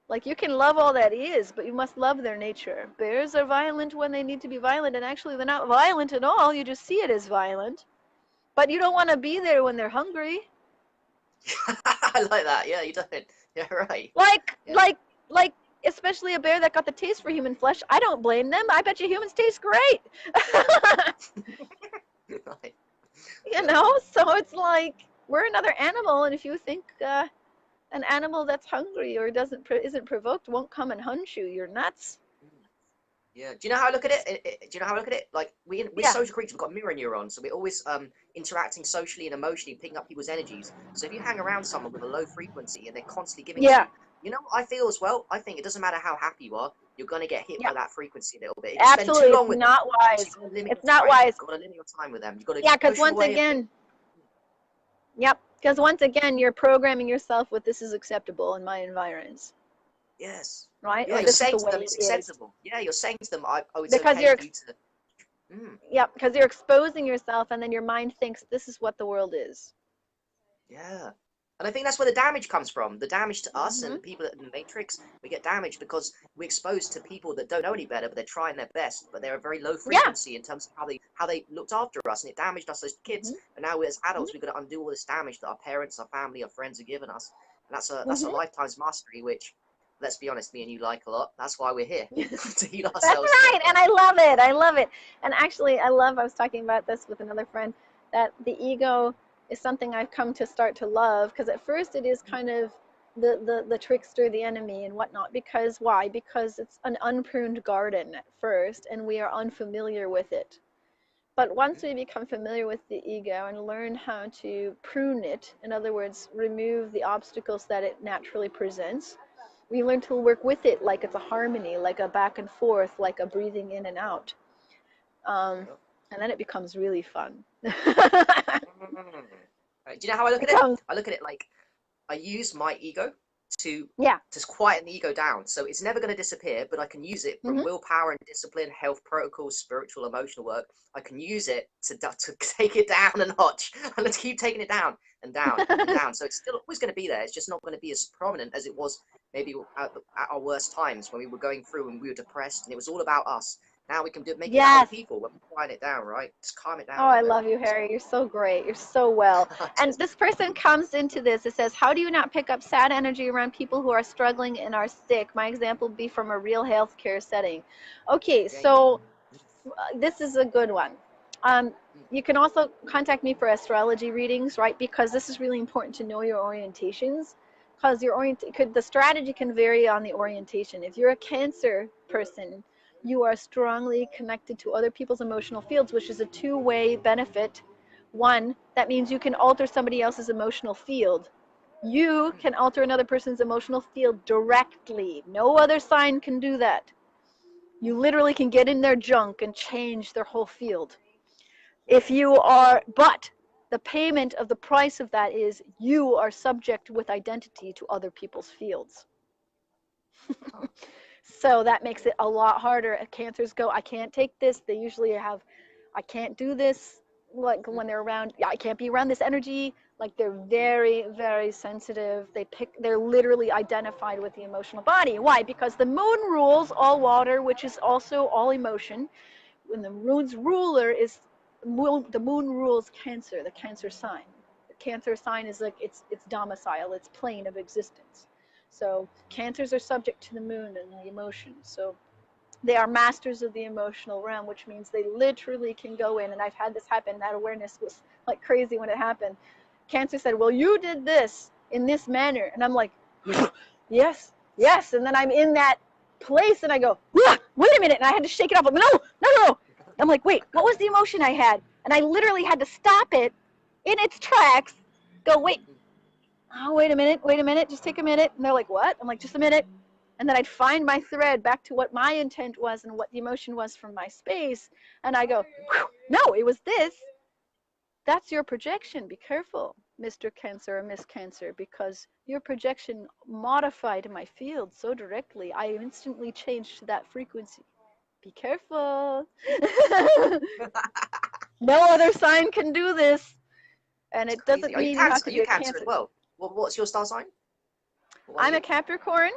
Like you can love all that is, but you must love their nature. Bears are violent when they need to be violent, and actually they're not violent at all. You just see it as violent. But you don't want to be there when they're hungry. I like that. Yeah, you don't. Yeah, right. Like, Yeah. like, like, especially a bear that got the taste for human flesh. I don't blame them. I bet you humans taste great. Right. You know, so it's like we're another animal, and if you think an animal that's hungry or isn't provoked won't come and hunt you, you're nuts. Yeah. Do you know how I look at it? Do you know how I look at it? Like we're Yeah. social creatures. We've got mirror neurons, so we're always interacting socially and emotionally, picking up people's energies. So if you hang around someone with a low frequency and they're constantly giving it to Yeah. you, you know what I feel as well? I think it doesn't matter how happy you are, you're gonna get hit Yeah. by that frequency a little bit. If you spend too Absolutely. It's long with them, not so wise. you've got to limit your It's not time. wise. You've got to limit your time with them. You've got to Yeah, because push once away a bit. again, yep. Because once again, you're programming yourself with this is acceptable in my environs, Yes. right? Yeah, Or you're this is saying the to way them it it's is. acceptable. Yeah, you're saying to them, oh, it's Because okay you're, for you to. Mm, yep, because you're exposing yourself, and then your mind thinks this is what the world is. yeah. And I think that's where the damage comes from. The damage to us Hmm. and people in the Matrix, we get damaged because we're exposed to people that don't know any better, but they're trying their best, but they're a very low Yeah. frequency in terms of how they looked after us, and it damaged us as kids. Hmm. And now we as Hmm. adults, we've got to undo all this damage that our parents, our family, our friends have given us. And that's a Hmm. lifetime's mastery, which, let's be honest, me and you like a lot. That's why we're here to heal That's ourselves right, more. and I love it. I love it. And actually, I was talking about this with another friend, that the ego is something I've come to start to love, because at first it is kind of the trickster, the enemy, and whatnot. Because why? Because it's an unpruned garden at first, and we are unfamiliar with it. But once we become familiar with the ego and learn how to prune it, in other words, remove the obstacles that it naturally presents, we learn to work with it like it's a harmony, like a back and forth, like a breathing in and out. Um, Yep. and then it becomes really fun. Do you know how I look at it? Becomes, I look at it like I use my ego to yeah. to quieten the ego down. So it's never going to disappear, but I can use it from Hmm. willpower and discipline, health protocols, spiritual, emotional work. I can use it to take it down a notch and let's keep taking it down and down and down. So it's still always going to be there. It's just not going to be as prominent as it was maybe at our worst times when we were going through and we were depressed and it was all about us. Now we can make it about other Yes. people when we quiet it down, right? Just calm it Oh, down a I little bit. love you, Harry. You're so great. You're so well. And Just, this person comes into this. It says, how do you not pick up sad energy around people who are struggling and are sick? My example would be from a real healthcare setting. Okay, yeah, you so this is a good one. you can also contact me for astrology readings, right? Because this is really important to know your orientations. Because the strategy can vary on the orientation. If you're a Cancer person, you are strongly connected to other people's emotional fields, which is a two-way benefit. One, that means you can alter somebody else's emotional field. You can alter another person's emotional field directly. No other sign can do that. You literally can get in their junk and change their whole field. But the payment of the price of that is you are subject with identity to other people's fields. So that makes it a lot harder. Cancers go, I can't take this. They usually have, I can't do this. Like when they're around, I can't be around this energy. Like they're very, very sensitive. They're literally identified with the emotional body. Why? Because the moon rules all water, which is also all emotion. When the moon's ruler is, the moon rules Cancer, the Cancer sign. The Cancer sign is like its domicile, its plane of existence. So Cancers are subject to the moon and the emotions. So they are masters of the emotional realm, which means they literally can go in. And I've had this happen. That awareness was like crazy when it happened. Cancer said, well, you did this in this manner. And I'm like, yes, yes. And then I'm in that place and I go, wait a minute. And I had to shake it off. I'm like, no, no, no. I'm like, wait, what was the emotion I had? And I literally had to stop it in its tracks, go, wait, oh, wait a minute, just take a minute. And they're like, what? I'm like, just a minute. And then I'd find my thread back to what my intent was and what the emotion was from my space. And I go, no, it was this. That's your projection. Be careful, Mr. Cancer or Miss Cancer, because your projection modified my field so directly. I instantly changed to that frequency. Be careful. No other sign can do this. And it doesn't mean you have to be a Cancer as well. What's your star sign? I'm a Capricorn,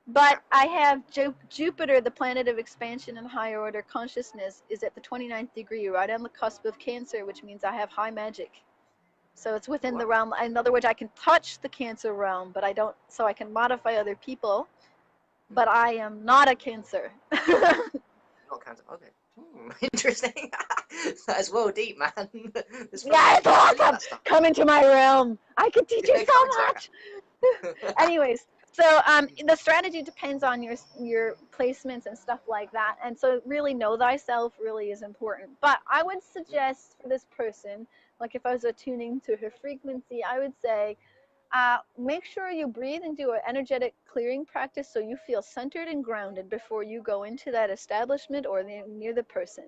but I have Jupiter, the planet of expansion and higher order consciousness, is at the 29th degree, right on the cusp of Cancer, which means I have high magic. So it's within the realm. In other words, I can touch the Cancer realm, but I don't, so I can modify other people, but I am not a Cancer. Not Cancer, okay. Interesting. That is well deep, man. Yeah, it's awesome. Come into my realm. I can teach you so much. Anyways, so the strategy depends on your placements and stuff like that. And so really know thyself really is important. But I would suggest for this person, like if I was attuning to her frequency, I would say, make sure you breathe and do an energetic clearing practice so you feel centered and grounded before you go into that establishment or near the person.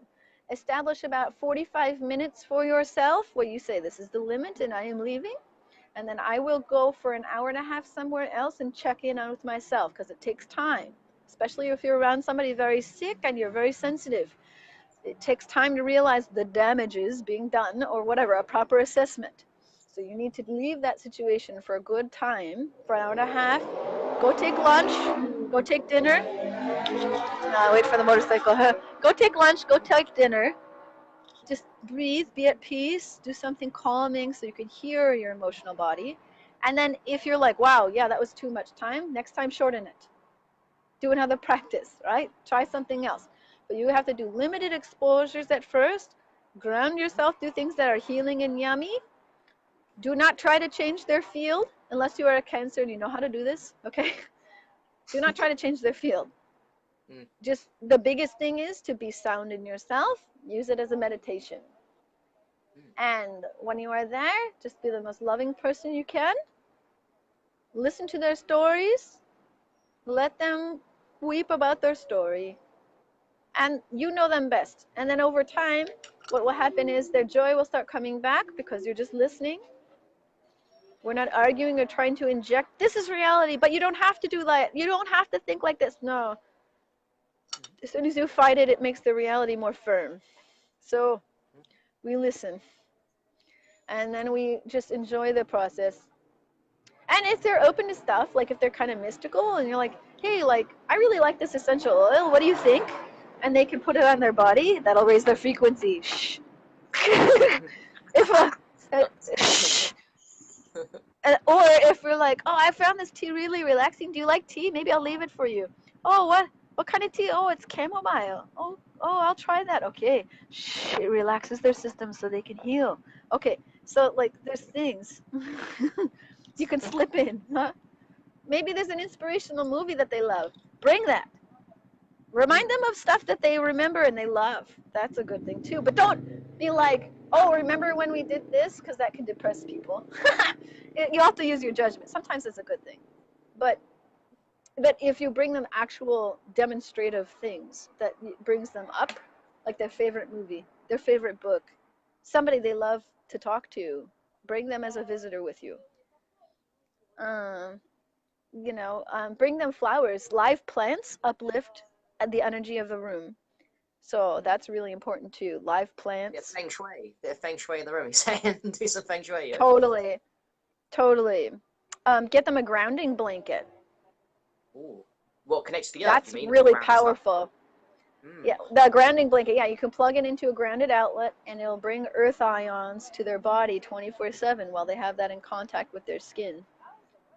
Establish about 45 minutes for yourself where you say, this is the limit and I am leaving. And then I will go for an hour and a half somewhere else and check in on with myself, because it takes time, especially if you're around somebody very sick and you're very sensitive. It takes time to realize the damages being done or whatever, a proper assessment. So you need to leave that situation for a good time, for an hour and a half. Go take lunch, go take dinner. Wait for the motorcycle. Go take lunch, go take dinner. Just breathe, be at peace, do something calming so you can hear your emotional body. And then if you're like, wow, yeah, that was too much time, next time shorten it. Do another practice, right? Try something else. But you have to do limited exposures at first. Ground yourself, do things that are healing and yummy. Do not try to change their field unless you are a Cancer and you know how to do this, okay? Do not try to change their field. Just the biggest thing is to be sound in yourself. Use it as a meditation. And when you are there, just be the most loving person you can. Listen to their stories. Let them weep about their story. And you know them best. And then over time, what will happen is their joy will start coming back because you're just listening. We're not arguing or trying to inject, this is reality, but you don't have to do that. You don't have to think like this. No. As soon as you fight it, it makes the reality more firm. So we listen. And then we just enjoy the process. And if they're open to stuff, like if they're kind of mystical and you're like, hey, like, I really like this essential oil, what do you think? And they can put it on their body, that'll raise their frequency. Shh. Or if we're like, oh, I found this tea really relaxing. Do you like tea? Maybe I'll leave it for you. Oh, what? What kind of tea? Oh, it's chamomile. Oh, I'll try that. Okay. Shh, it relaxes their system so they can heal. Okay. So like there's things you can slip in, huh? Maybe there's an inspirational movie that they love. Bring that. Remind them of stuff that they remember and they love. That's a good thing too. But don't be like, oh, remember when we did this? Because that can depress people. You have to use your judgment. Sometimes it's a good thing. But if you bring them actual demonstrative things that brings them up, like their favorite movie, their favorite book, somebody they love to talk to, bring them as a visitor with you. Um, bring them flowers. Live plants uplift the energy of the room. So that's really important too. Live Yeah, plants. feng shui. Bit of feng shui in the room. He's saying do some feng shui. Yeah. Totally. Totally. Get them a grounding blanket. Ooh. What connects to the earth? You That's mean really ground stuff? powerful. Yeah, the grounding blanket. Yeah, you can plug it into a grounded outlet and it'll bring earth ions to their body 24/7 while they have that in contact with their skin.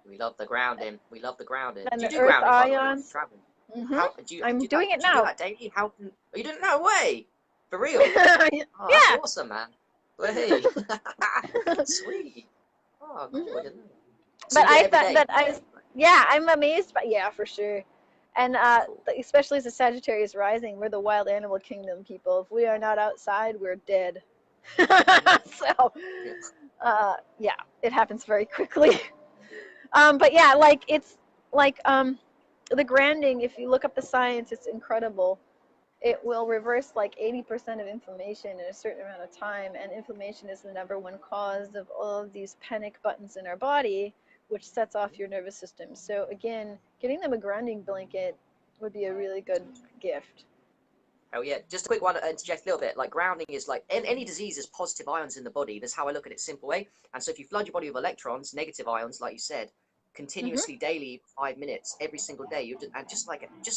We love the grounding. We love the grounding. And Do you the do earth grounding, by the way, when you're ions. traveling? Hmm. How do you I'm do doing that? it Do you do now. that daily? How can? Oh, you didn't know? Way for real? Oh, that's Yeah. awesome, man. Well, hey, sweet. Oh, Hmm. cool. I didn't know. So But you do it I every thought day. that yeah, I'm amazed by, yeah, for sure. And Cool. especially as a Sagittarius rising, we're the wild animal kingdom people. If we are not outside, we're dead. So, Yeah. yeah, it happens very quickly. But yeah, like it's like the grounding. If you look up the science, it's incredible. It will reverse like 80% of inflammation in a certain amount of time, and inflammation is the number one cause of all of these panic buttons in our body, which sets off your nervous system. So again, getting them a grounding blanket would be a really good gift. Oh yeah, just a quick one, interject a little bit. Like grounding is like any disease is positive ions in the body. That's how I look at it, simple way. And so if you flood your body with electrons, negative ions, like you said, Hmm. continuously daily, 5 minutes every single day, and just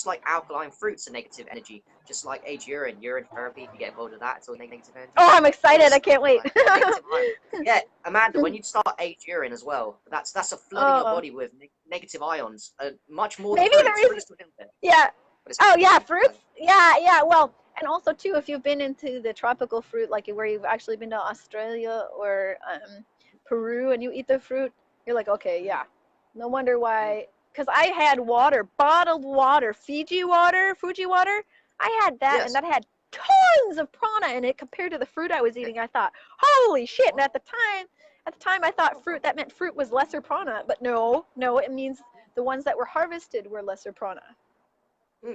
like alkaline fruits are negative energy, just like age urine therapy. If you get involved with that, it's all negative energy. Oh, I'm excited! I It's can't wait. like negative ions. Yeah, Amanda, when you start age urine as well, that's a flooding your Oh, body with negative ions, much more than maybe the fruits. reason. Fruits do a little bit, Yeah. but it's Oh more yeah, than fruits. Yeah, yeah. Well, and also too, if you've been into the tropical fruit, like where you've actually been to Australia or Peru, and you eat the fruit, you're like, okay, yeah. No wonder Mm, why. Because I had water, bottled water, Fiji water, Fuji water. I had that, and yes. that had tons of prana in it compared to the fruit I was Yeah. eating. I thought, holy shit! And What? at the time, I thought fruit that meant fruit was lesser prana, but no, no, it means the ones that were harvested were lesser prana.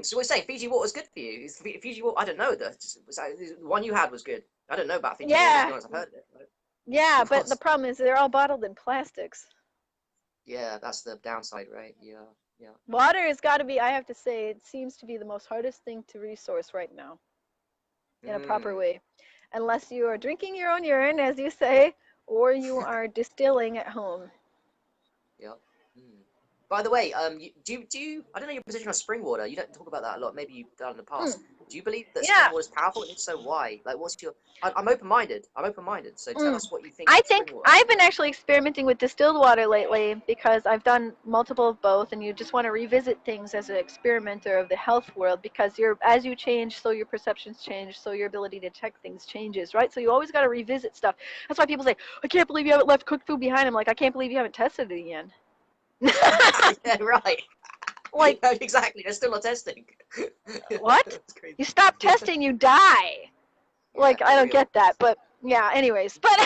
So we're saying Fiji water is good for you. Fiji water, I don't know. The one you had was good. I don't know about Fiji water, to be Yeah, honest. I've heard of it. yeah, Of but the course. problem is they're all bottled in plastics. Yeah, that's the downside, right? Yeah, yeah. Water has got to be, I have to say, it seems to be the most hardest thing to resource right now in a proper Mm, way. Unless you are drinking your own urine, as you say, or you are distilling at home. yep. Mm. By the way, do you? I don't know your position on spring water. You don't talk about that a lot. Maybe you've done in the Mm, past. Do you believe that spring yeah. water is powerful, and if so, why? Like, what's your? I'm open-minded. I'm open-minded. So tell Mm. us what you think I about spring think water. I've been actually experimenting with distilled water lately because I've done multiple of both, and you just want to revisit things as an experimenter of the health world because as you change, so your perceptions change, so your ability to detect things changes, right? So you always got to revisit stuff. That's why people say, "I can't believe you haven't left cooked food behind." I'm like, I can't believe you haven't tested it again. Yeah, right. Like, Exactly. They're still not testing. what? That's crazy. You stop testing, you die. Yeah, Like, I for don't real. get that, but yeah. Anyways, but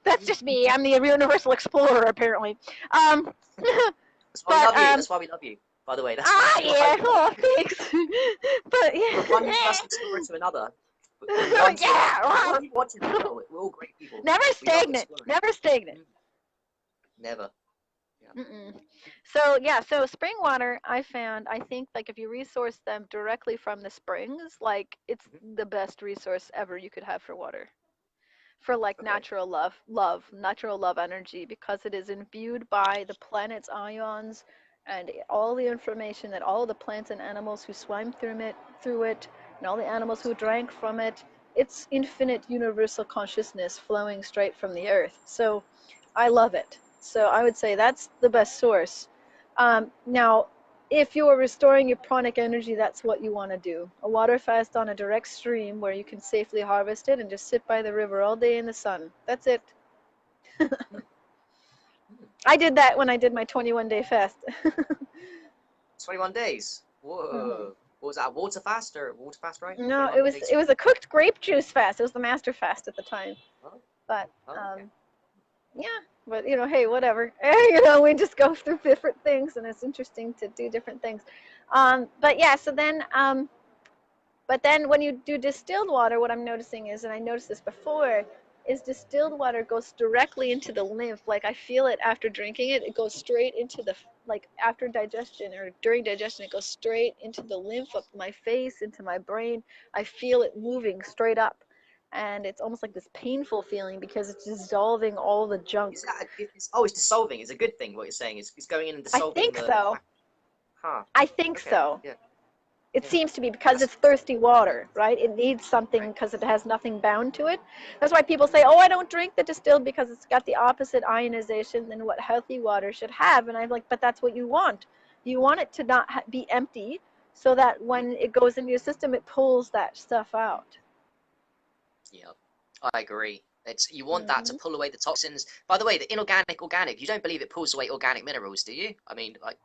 that's just me. I'm the universal explorer, apparently. Um, That's why we but love you. That's why we love you. By the way, that's ah, why yeah. we love Oh, you. thanks. But From one yeah, universal explorer to another, from one to another. All yeah. people watching as well. We're all great people. Never We love stagnant. exploring. Never stagnant. Mm, never. Yeah. Mm-mm. So yeah, so spring water, I found, I think like if you resource them directly from the springs, like it's Hmm. the best resource ever you could have for water. For like Okay. natural love energy, because it is imbued by the planet's ions and all the information that all the plants and animals who swam through it, and all the animals who drank from it. It's infinite universal consciousness flowing straight from the earth. So I love it. So I would say that's the best source. Now, if you're restoring your pranic energy, that's what you want to do. A water fast on a direct stream where you can safely harvest it and just sit by the river all day in the sun. That's it. Hmm. Hmm. I did that when I did my 21-day fast. 21 days. Mhm. Whoa. What was that? Water fast, right? No, 21 days. it was a cooked grape juice fast. It was the master fast at the time. Oh, But oh, okay. yeah, but hey, whatever. We just go through different things, and it's interesting to do different things. But yeah, but then when you do distilled water, what I'm noticing is, and I noticed this before, is distilled water goes directly into the lymph. Like I feel it after drinking it. It goes straight into like after digestion or during digestion, it goes straight into the lymph up my face, into my brain. I feel it moving straight up. And it's almost like this painful feeling because it's dissolving all the junk. Is that it's dissolving. It's a good thing. What you're saying is it's going in and I dissolving think the. so. Huh. I think Okay. so. Yeah. It Yeah. seems to be because That's it's thirsty water, right? It needs something right. because it has nothing bound to it. That's why people say, "Oh, I don't drink the distilled because it's got the opposite ionization than what healthy water should have." And I'm like, "But that's what you want. You want it to not be empty, so that Mhm. when it goes into your system, it pulls that stuff out." Yeah. I agree. You want that to Hmm. pull away the toxins. By the way, the inorganic, organic. You don't believe it pulls away organic minerals, do you? I mean, like,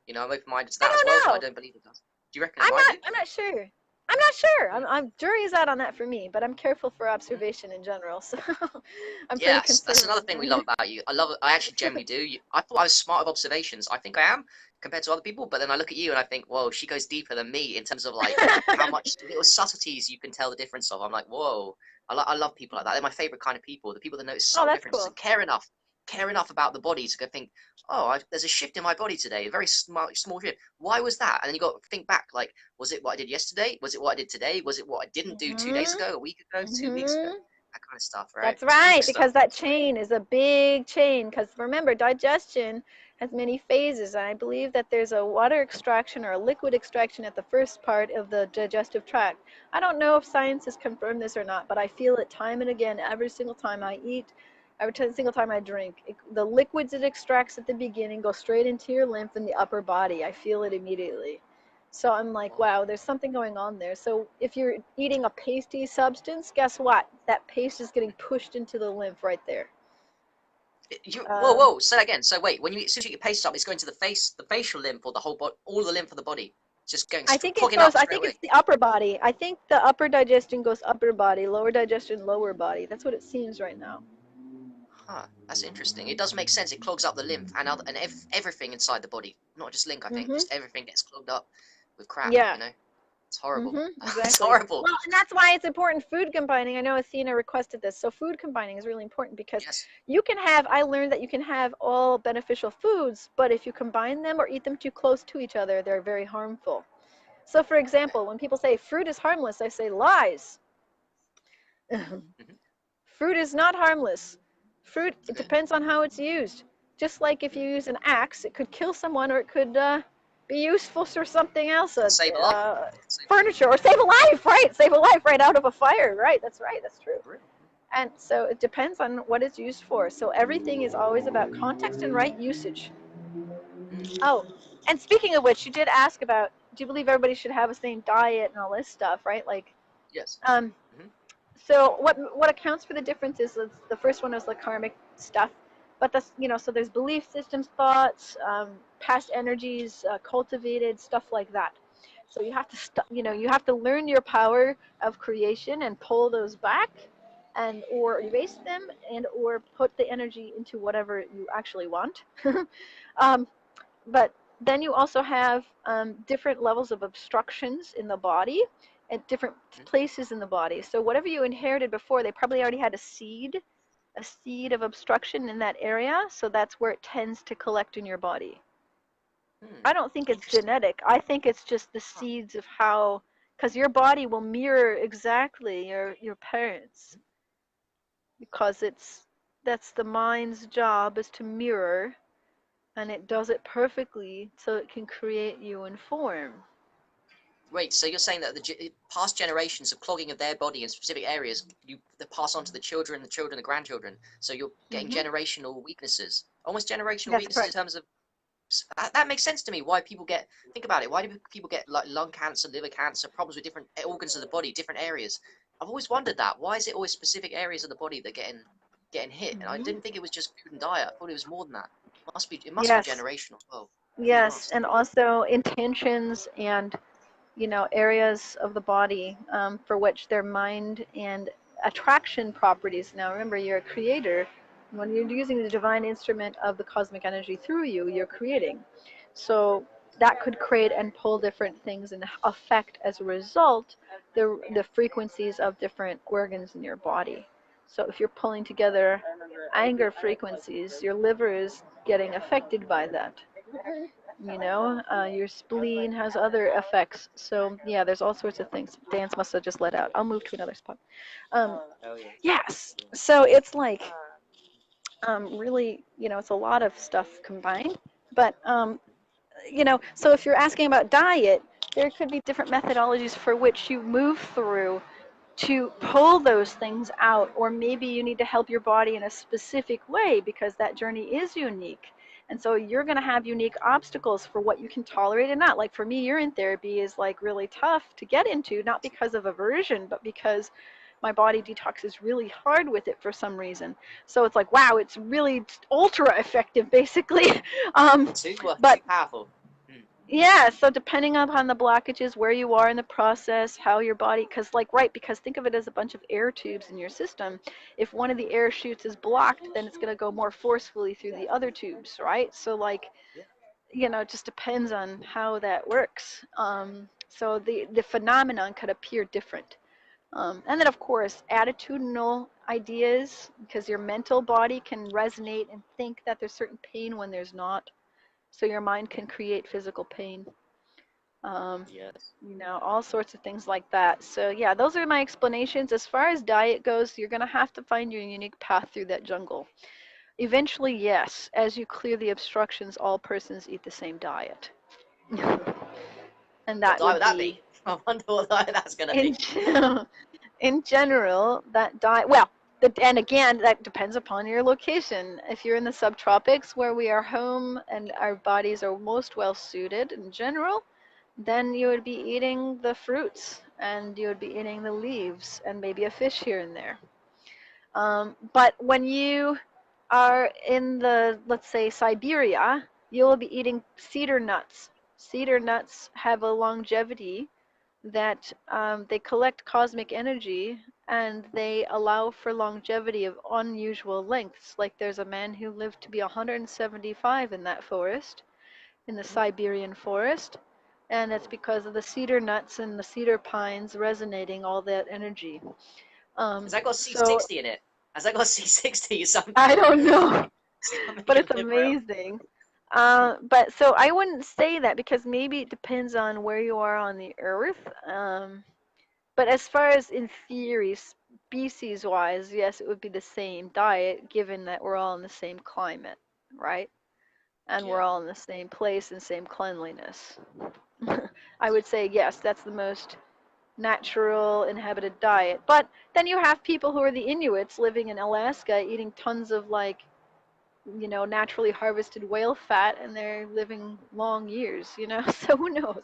I'm open-minded to I that as well, don't but I know. don't believe it does. Do you reckon it might do? I'm not sure. I'm not sure. Hmm. I'm jury's out on that for me, but I'm careful for observation in general, so I'm pretty Yes, that's another concerned. thing we love about you. I actually generally do. I thought I was smart of observations. I think I am compared to other people, but then I look at you and I think, whoa, she goes deeper than me in terms of like how much little subtleties you can tell the difference of. I'm like, whoa, I love people like that. They're my favorite kind of people. The people that notice Oh, subtle that's differences cool. and care enough about the body to go think, oh, there's a shift in my body today, a very small shift. Why was that? And then you got to think back, like, was it what I did yesterday? Was it what I did today? Was it what I didn't do 2 days Mhm. ago, a week ago, 2 weeks ago? Mhm. That kind of stuff, right? That's Deep right, stuff. because that chain is a big chain. Because remember, digestion has many phases, and I believe that there's a water extraction or a liquid extraction at the first part of the digestive tract. I don't know if science has confirmed this or not, but I feel it time and again every single time I eat, single time I drink. The liquids it extracts at the beginning go straight into your lymph in the upper body. I feel it immediately. So I'm like, Wow. wow, there's something going on there. So if you're eating a pasty substance, guess what? That paste is getting pushed into the lymph right there. Whoa, Um, whoa, say that again. So wait, when as soon as you get paste up, it's going to the face, the facial lymph, or the whole body, all the lymph of the body. It's just going clogging up I straight think away. it's the upper body. I think the upper digestion goes upper body, lower digestion, lower body. That's what it seems right now. Huh, that's interesting. It does make sense. It clogs up the lymph and everything inside the body, not just lymph. I think Hmm. just everything gets clogged up with crap. Yeah. It's horrible. It's Exactly. horrible. Well, and that's why it's important food combining. I know Athena requested this. So food combining is really important because Yes. I learned that you can have all beneficial foods, but if you combine them or eat them too close to each other, they're very harmful. So for Okay. example, when people say fruit is harmless, I say lies. Hmm. Fruit is not harmless. Fruit, it Okay. depends on how it's used. Just like if Hmm. you use an axe, it could kill someone or it could be useful for something else, Save a life. Save a life. furniture, or save a life, right? Save a life right out of a fire, right? That's right, that's true. Really? And so it depends on what it's used for. So everything is always about context and right usage. Mm. Oh, and speaking of which, you did ask about, do you believe everybody should have the same diet and all this stuff, right? Like, Yes. um, Hmm. so what accounts for the differences is the first one is the karmic stuff, but that's so there's belief systems, thoughts, past energies, cultivated stuff like that. So you have to you have to learn your power of creation and pull those back, and or erase them, and or put the energy into whatever you actually want. um, but then you also have different levels of obstructions in the body at different Hmm. places in the body. So whatever you inherited before, they probably already had a seed of obstruction in that area. So that's where it tends to collect in your body. Hmm. I don't think it's Interesting. genetic. I think it's just the Huh. seeds of how, because your body will mirror exactly your parents, because that's the mind's job is to mirror, and it does it perfectly so it can create you in form. Wait, so you're saying that past generations of clogging of their body in specific areas, they pass on to the children, the grandchildren. So you're getting Hmm. generational weaknesses, almost generational That's weaknesses in correct. terms of. That makes sense to me. Why people get, think about it. Why do people get like lung cancer, liver cancer, problems with different organs of the body, different areas? I've always wondered that. Why is it always specific areas of the body that are getting hit? And I Mhm. didn't think it was just food and diet. I thought it was more than that. It must be Yes, generational as well. Really yes, must. and also intentions and areas of the body for which their mind and attraction properties. Now, remember, you're a creator. When you're using the divine instrument of the cosmic energy through you, you're creating. So that could create and pull different things and affect, as a result, the frequencies of different organs in your body. So if you're pulling together anger frequencies, your liver is getting affected by that. Your spleen has other effects. So yeah, there's all sorts of things. Dance must have just let out. I'll move to another spot. Um, Oh yeah. yes. So it's like really, it's a lot of stuff combined. But so if you're asking about diet, there could be different methodologies for which you move through to pull those things out, or maybe you need to help your body in a specific way because that journey is unique. And so you're going to have unique obstacles for what you can tolerate and not. Like for me, urine therapy is like really tough to get into, not because of aversion, but because my body detoxes really hard with it for some reason. So it's like, wow, it's really ultra effective, basically. um, Too but powerful. Mm. yeah, so depending upon the blockages, where you are in the process, how your body, because think of it as a bunch of air tubes in your system. If one of the air chutes is blocked, then it's going to go more forcefully through the other tubes, right? So Yeah. it just depends on how that works. So the phenomenon could appear different. And then, of course, attitudinal ideas, because your mental body can resonate and think that there's certain pain when there's not. So your mind can create physical pain. Um, Yes. all sorts of things like that. So yeah, those are my explanations. As far as diet goes, you're going to have to find your unique path through that jungle. Eventually, yes, as you clear the obstructions, all persons eat the same diet. And What that diet would would that be? be, I wonder what diet that's gonna in be. in general, that diet, well, and again, that depends upon your location. If you're in the subtropics where we are home and our bodies are most well suited in general, then you would be eating the fruits and you would be eating the leaves and maybe a fish here and there. But when you are in let's say, Siberia, you'll be eating cedar nuts. Cedar nuts have a longevity that they collect cosmic energy and they allow for longevity of unusual lengths. Like there's a man who lived to be 175 in that forest, in the Siberian forest, and it's because of the cedar nuts and the cedar pines resonating all that energy. Has that got So C60 in it? Has that got C60 or I something? don't know, Something but you it's live around. amazing. But so I wouldn't say that because maybe it depends on where you are on the earth. But as far as in theory, species wise, yes, it would be the same diet given that we're all in the same climate, right? And we're Yeah. all in the same place and same cleanliness. I would say yes, that's the most natural inhabited diet. But then you have people who are the Inuits living in Alaska eating tons of naturally harvested whale fat and they're living long years. So who knows?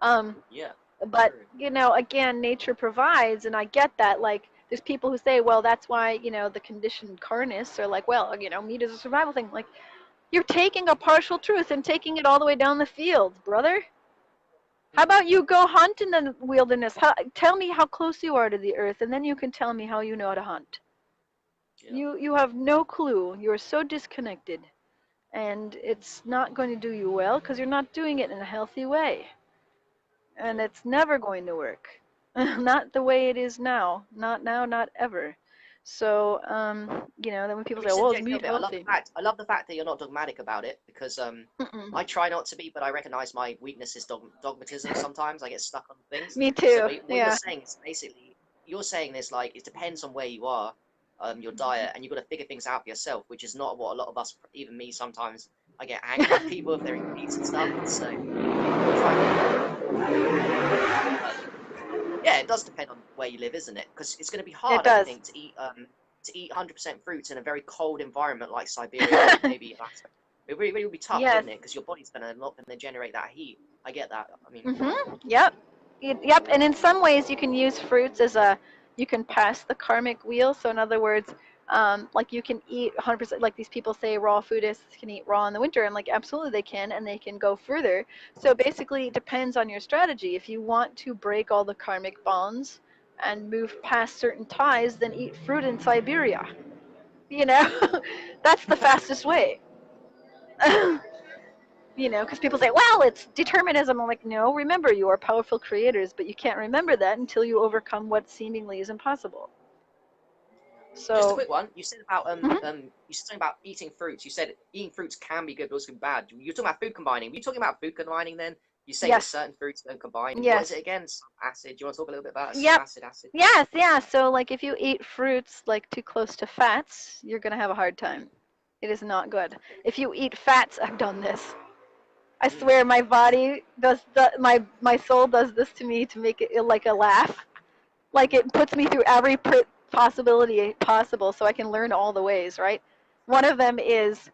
Um, Yeah. but True. again, nature provides, and I get that. Like there's people who say, well, that's why the conditioned carnists are like, well, meat is a survival thing. Like you're taking a partial truth and taking it all the way down the field, brother. How Hmm. about you go hunt in the wilderness? Tell me how close you are to the earth, and then you can tell me how you know how to hunt. Yeah. You have no clue. You're so disconnected, and it's not going to do you well because you're not doing it in a healthy way, and Yeah. it's never going to work. Not the way it is now. Not now. Not ever. So, then when people Let me say, just "Well, is interject a meat little bit. healthy?" I love the fact that you're not dogmatic about it because Mm-mm. I try not to be, but I recognize my weakness is dogmatism. Sometimes I get stuck on things. Me So, too. but what you're Yeah. saying is basically you're saying this like it depends on where you are, your diet, and you've got to figure things out for yourself, which is not what a lot of us, even me, sometimes I get angry at people if they're eating meats and stuff. So I try not to be too dogmatic about it. But yeah, it does depend on where you live, isn't it? Because it's going to be It hard, I does. think, to eat 100% fruits in a very cold environment like Siberia or maybe Alaska. It really would be tough, Yes. wouldn't it? Because your body's not gonna generate that heat. I get that. I mean, Yep. Yep. And in some ways, you can use fruits as you can pass the karmic wheel. So in other words, like you can eat 100%, like these people say raw foodists can eat raw in the winter. And like, absolutely they can, and they can go further. So basically, it depends on your strategy. If you want to break all the karmic bonds and move past certain ties, then eat fruit in Siberia. You know, that's the fastest way. You know, because people say, well, it's determinism. I'm like, no, remember, you are powerful creators, but you can't remember that until you overcome what seemingly is impossible. just a So, quick one. You said about mhm. you said something about eating fruits. You said eating fruits can be good, but also bad. You're talking about food combining. Were you talking about food combining then? You're saying that Yes, certain fruits don't combine. What is yes, it again? Some acid. Do you want to talk a little bit about it? Some yep, acid, acid. yes, yeah. So, like, if you eat fruits like too close to fats, you're gonna have a hard time. It is not good. If you eat fats, I've done this. I Mm, swear, my body does my soul does this to me to make it like a laugh. Like it puts me through every possibility possible so I can learn all the ways, right? One of them is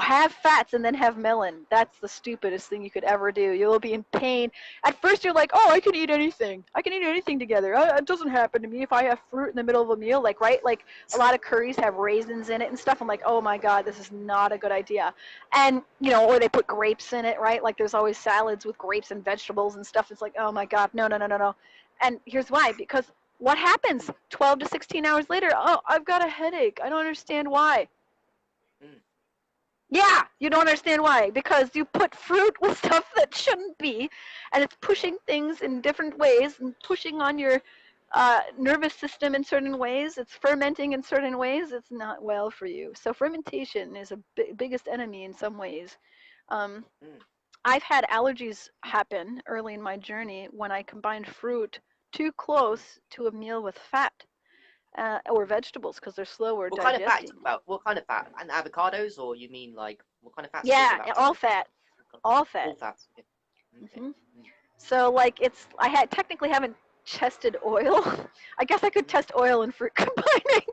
have fats and then have melon. That's the stupidest thing you could ever do. You'll be in pain. At first, you're like, oh, I can eat anything. I can eat anything together. It doesn't happen to me if I have fruit in the middle of a meal, like, right? Like a lot of curries have raisins in it and stuff. I'm like, oh my God, this is not a good idea. And, you know, or they put grapes in it, right? Like there's always salads with grapes and vegetables and stuff. It's like, oh my God, no, no, no, no, no. And here's why, because what happens 12 to 16 hours later? Oh, I've got a headache. I don't understand why. mm, Yeah, you don't understand why. Because you put fruit with stuff that shouldn't be, and it's pushing things in different ways and pushing on your nervous system in certain ways. It's fermenting in certain ways. It's not well for you. So fermentation is a biggest enemy in some ways. Um, mm. I've had allergies happen early in my journey when I combined fruit too close to a meal with fat or vegetables because they're slower What kind of fat you digesting. talking about? What kind of fat? And avocados, or you mean like what kind of fats you talking Yeah, about? all fats, all All fats. fats. Okay. Okay. hmm So like I had technically haven't tested oil. I guess I could Mm. test oil and fruit combining.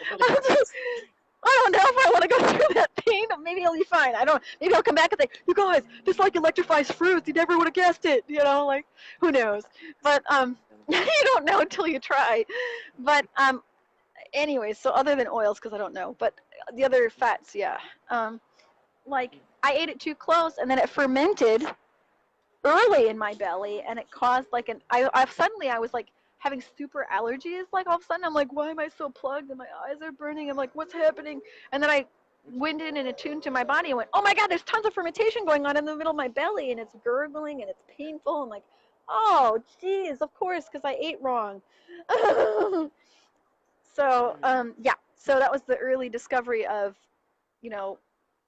What kind of fats? I don't know if I want to go through that pain. Maybe I'll be fine. I don't. Maybe I'll come back and say, "You guys, this like electrifies fruits. You never would have guessed it." You know, like who knows? But you don't know until you try. But anyway, so other than oils, because I don't know, but the other fats, yeah. Um, like I ate it too close, and then it fermented early in my belly, and it caused like I was like having super allergies. Like all of a sudden, I'm like, why am I so plugged? And my eyes are burning. I'm like, what's happening? And then I went in and attuned to my body and went, oh my God, there's tons of fermentation going on in the middle of my belly, and it's gurgling and it's painful. I'm like, oh, geez, of course, because I ate wrong. So yeah, so that was the early discovery of, you know,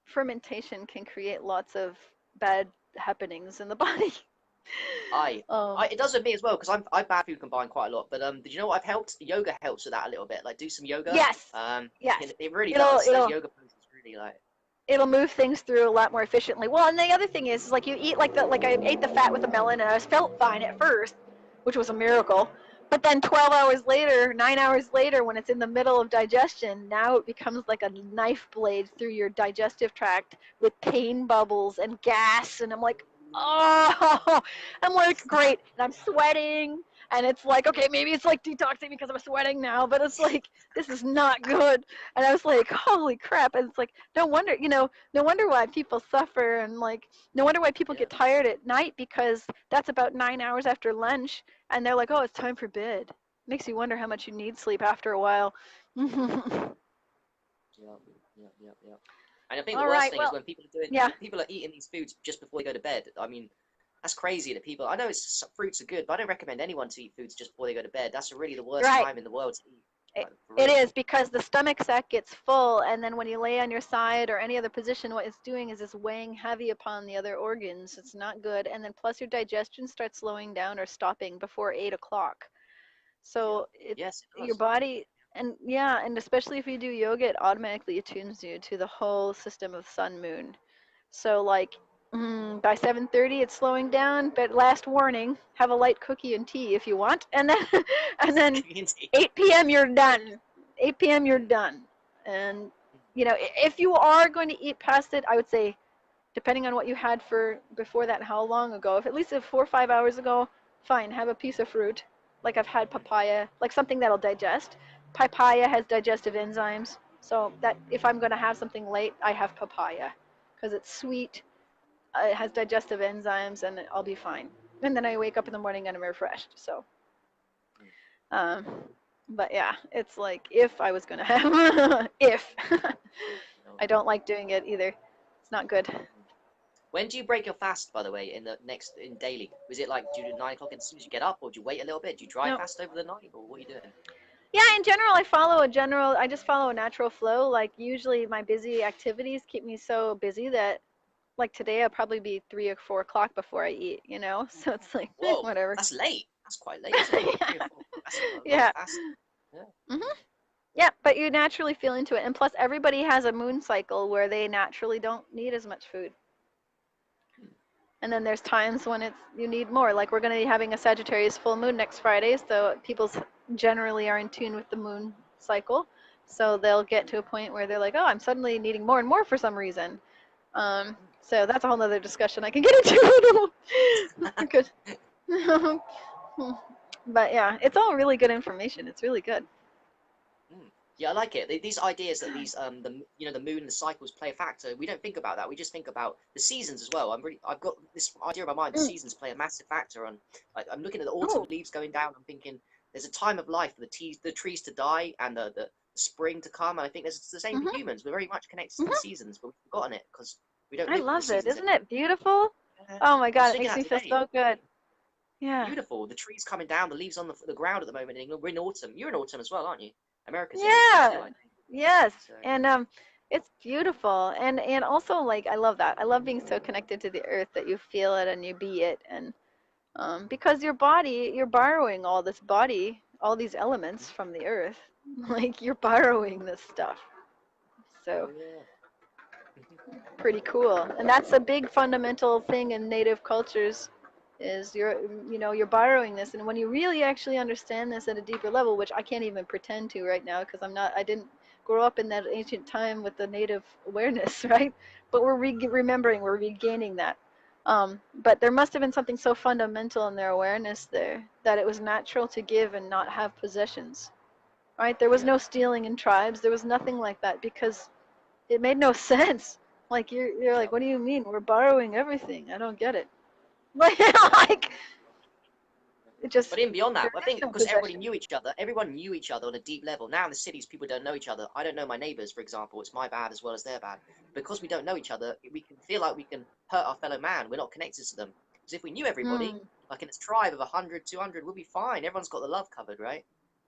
fermentation can create lots of bad happenings in the body. I, um, it does with me as well because I bad food combine quite a lot. But did you know what I've helped? Yoga helps with that a little bit. Like do some yoga. yes, yes, It really it'll does. Those it'll yoga poses really like. it'll move things through a lot more efficiently. Well, and the other thing is like you eat like I ate the fat with the melon, and I felt fine at first, which was a miracle. But then 12 hours later, 9 hours later, when it's in the middle of digestion, now it becomes like a knife blade through your digestive tract with pain bubbles and gas. And I'm like, oh, I'm like, great. And I'm sweating. And it's like, okay, maybe it's like detoxing because I'm sweating now, but it's like, this is not good. And I was like, holy crap. And it's like, no wonder, no wonder why people suffer. And like, no wonder why people Yeah. get tired at night because that's about 9 hours after lunch and they're like, "Oh, it's time for bed." Makes you wonder how much you need sleep after a while. Yeah. Yeah. Yeah. Yeah. And I think the All worst right. thing is Well, when people are doing yeah. people are eating these foods just before they go to bed. I mean, that's crazy that people. I know fruits are good, but I don't recommend anyone to eat foods just before they go to bed. That's really the worst Right. time in the world to eat. It, Like for it real. is because the stomach sac gets full, and then when you lay on your side or any other position, what it's doing is it's weighing heavy upon the other organs. It's not good, and then plus your digestion starts slowing down or stopping before 8 o'clock. Yeah. So it Yes, it your does. body and yeah, and especially if you do yoga, it automatically attunes you to the whole system of sun moon. So like by 7:30 it's slowing down, but last warning, have a light cookie and tea if you want. And then and then 8 p.m. you're done. 8 p.m. you're done. And you know, if you are going to eat past it, I would say, depending on what you had for before that, how long ago, if at least 4 or 5 hours ago, fine, have a piece of fruit. Like I've had papaya, like something that'll digest. Papaya has digestive enzymes, so that if I'm going to have something late, I have papaya because it's sweet, it has digestive enzymes, and I'll be fine. And then I wake up in the morning and I'm refreshed. So, um, but yeah, it's like if I was going to have, if No. I don't like doing it either, it's not good. When do you break your fast, by the way, in daily? Was it like, do you do 9 o'clock as soon as you get up, or do you wait a little bit? Do you dry No. fast over the night, or what are you doing? Yeah, in general, I just follow a natural flow. Like usually my busy activities keep me so busy that like today I'll probably be 3 or 4 o'clock before I eat, you know? So it's like, Whoa, whatever. that's late. That's quite late, isn't it? 3 or 4. That's a long Yeah. fast. Yeah. Hmm. Yeah, but you naturally feel into it. And plus everybody has a moon cycle where they naturally don't need as much food. And then there's times when it's you need more. Like we're going to be having a Sagittarius full moon next Friday, so people generally are in tune with the moon cycle. So they'll get to a point where they're like, "Oh, I'm suddenly needing more and more for some reason." So that's a whole other discussion I can get into. Good. But yeah, it's all really good information. It's really good. Mm. Yeah, I like it. These ideas that the moon and the cycles play a factor. We don't think about that. We just think about the seasons as well. I've got this idea in my mind. The Mm. seasons play a massive factor on. Like, I'm looking at the autumn Oh. leaves going down. I'm thinking there's a time of life for the trees to die and the spring to come. And I think there's the same for Hmm. humans. We're very much connected to the Hmm. seasons, but we've forgotten it because we don't I live with the love it. seasons Isn't anymore. it beautiful? Yeah. Oh my I was God, it thinking makes that me feel today. so good. Yeah. Beautiful. The trees coming down, the leaves on the ground at the moment in England. We're in autumn. You're in autumn as well, aren't you? America's in autumn too, Yeah. I think. Yes. So. And it's beautiful. And also like I love that. I love being so connected to the earth that you feel it and you be it and because your body, you're borrowing all this body, all these elements from the earth. Like you're borrowing this stuff. So Oh yeah. pretty cool. And that's a big fundamental thing in native cultures is you're borrowing this and when you really actually understand this at a deeper level, which I can't even pretend to right now because I didn't grow up in that ancient time with the native awareness, right? But we're remembering, we're regaining that. But there must have been something so fundamental in their awareness there that it was natural to give and not have possessions, right? There was Yeah. no stealing in tribes. There was nothing like that because it made no sense. Like you're Yeah. like, what do you mean? We're borrowing everything. I don't get it. Like it just But even beyond that, there I is think no because everybody possession. knew each other, everyone knew each other on a deep level. Now in the cities, people don't know each other. I don't know my neighbors, for example. It's my bad as well as their bad. Because we don't know each other, we can feel like we can hurt our fellow man. We're not connected to them. Because if we knew everybody, Mm, like in a tribe of 100, 200, we'll be fine. Everyone's got the love covered, right?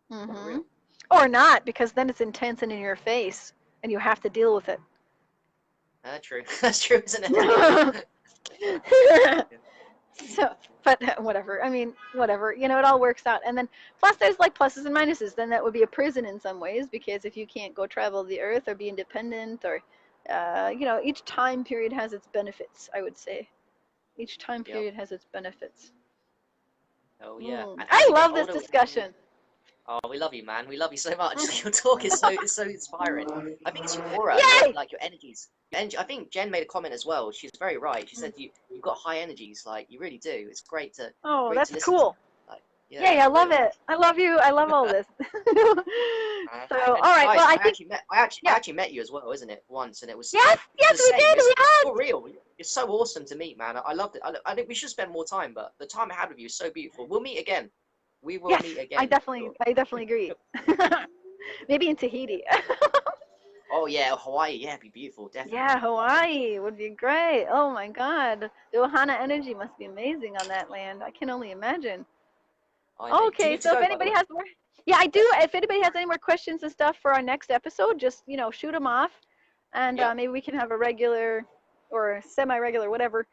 For mm-hmm. real. Or not, because then it's intense and in your face, and you have to deal with it. True. That's true, isn't it? Yeah. So, but whatever. I mean, whatever. You know, it all works out. And then plus, there's like pluses and minuses. Then that would be a prison in some ways because if you can't go travel the earth or be independent or, each time period has its benefits. I would say each time Yep. period has its benefits. Oh yeah. And as I we get love this older, we get more. discussion. Oh, we love you, man. We love you so much. Your talk is so inspiring. I think it's your aura, Yay! like your energies. I think Jen made a comment as well. She's very right. She said you've got high energies, like you really do. It's Oh, great to that's listen to. cool. Like, yeah, Yay, I for love real. it. I love you. I love all this. So, And all right. guys, Well, I think, I yeah. actually met you as well, isn't it? Once, and Yes, it's yes, the we same. did. We You're hugged. real. You're so awesome to meet, man. I loved it. I think we should spend more time, but the time I had with you is so beautiful. We'll meet again. We will Yes, meet again for sure. I definitely agree. Maybe in Tahiti. Oh yeah, Hawaii. Yeah, it'd be beautiful, Yeah, definitely. Hawaii would be great. Oh my God. The Ohana energy must be amazing on that land. I can only imagine. I know. Do you Okay, need to so if go, by the anybody way? has more, yeah, I Yeah. do. If anybody has any more questions and stuff for our next episode, just, shoot them off and Yep. maybe we can have a regular or semi-regular, whatever,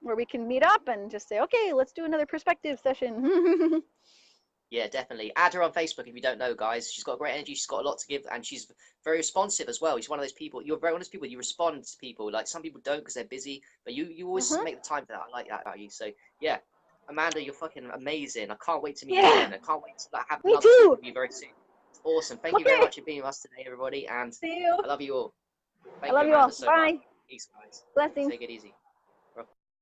where we can meet up and just say, okay, let's do another perspective session. Yeah, definitely. Add her on Facebook if you don't know, guys. She's got great energy. She's got a lot to give, and she's very responsive as well. She's one of those people. You're very one of those people. You respond to people. Like some people don't because they're busy, but you always Hmm. make the time for that. I like that about you. So yeah, Amanda, you're fucking amazing. I can't wait to meet you Yeah, again. I can't wait to like, have me another talk too. with you very soon. Awesome. Thank you very Okay. much for being with us today, everybody, and See you. I love you all. I Thank love you, you all. Amanda, so much. Bye. Peace, guys. Blessings. Take it easy.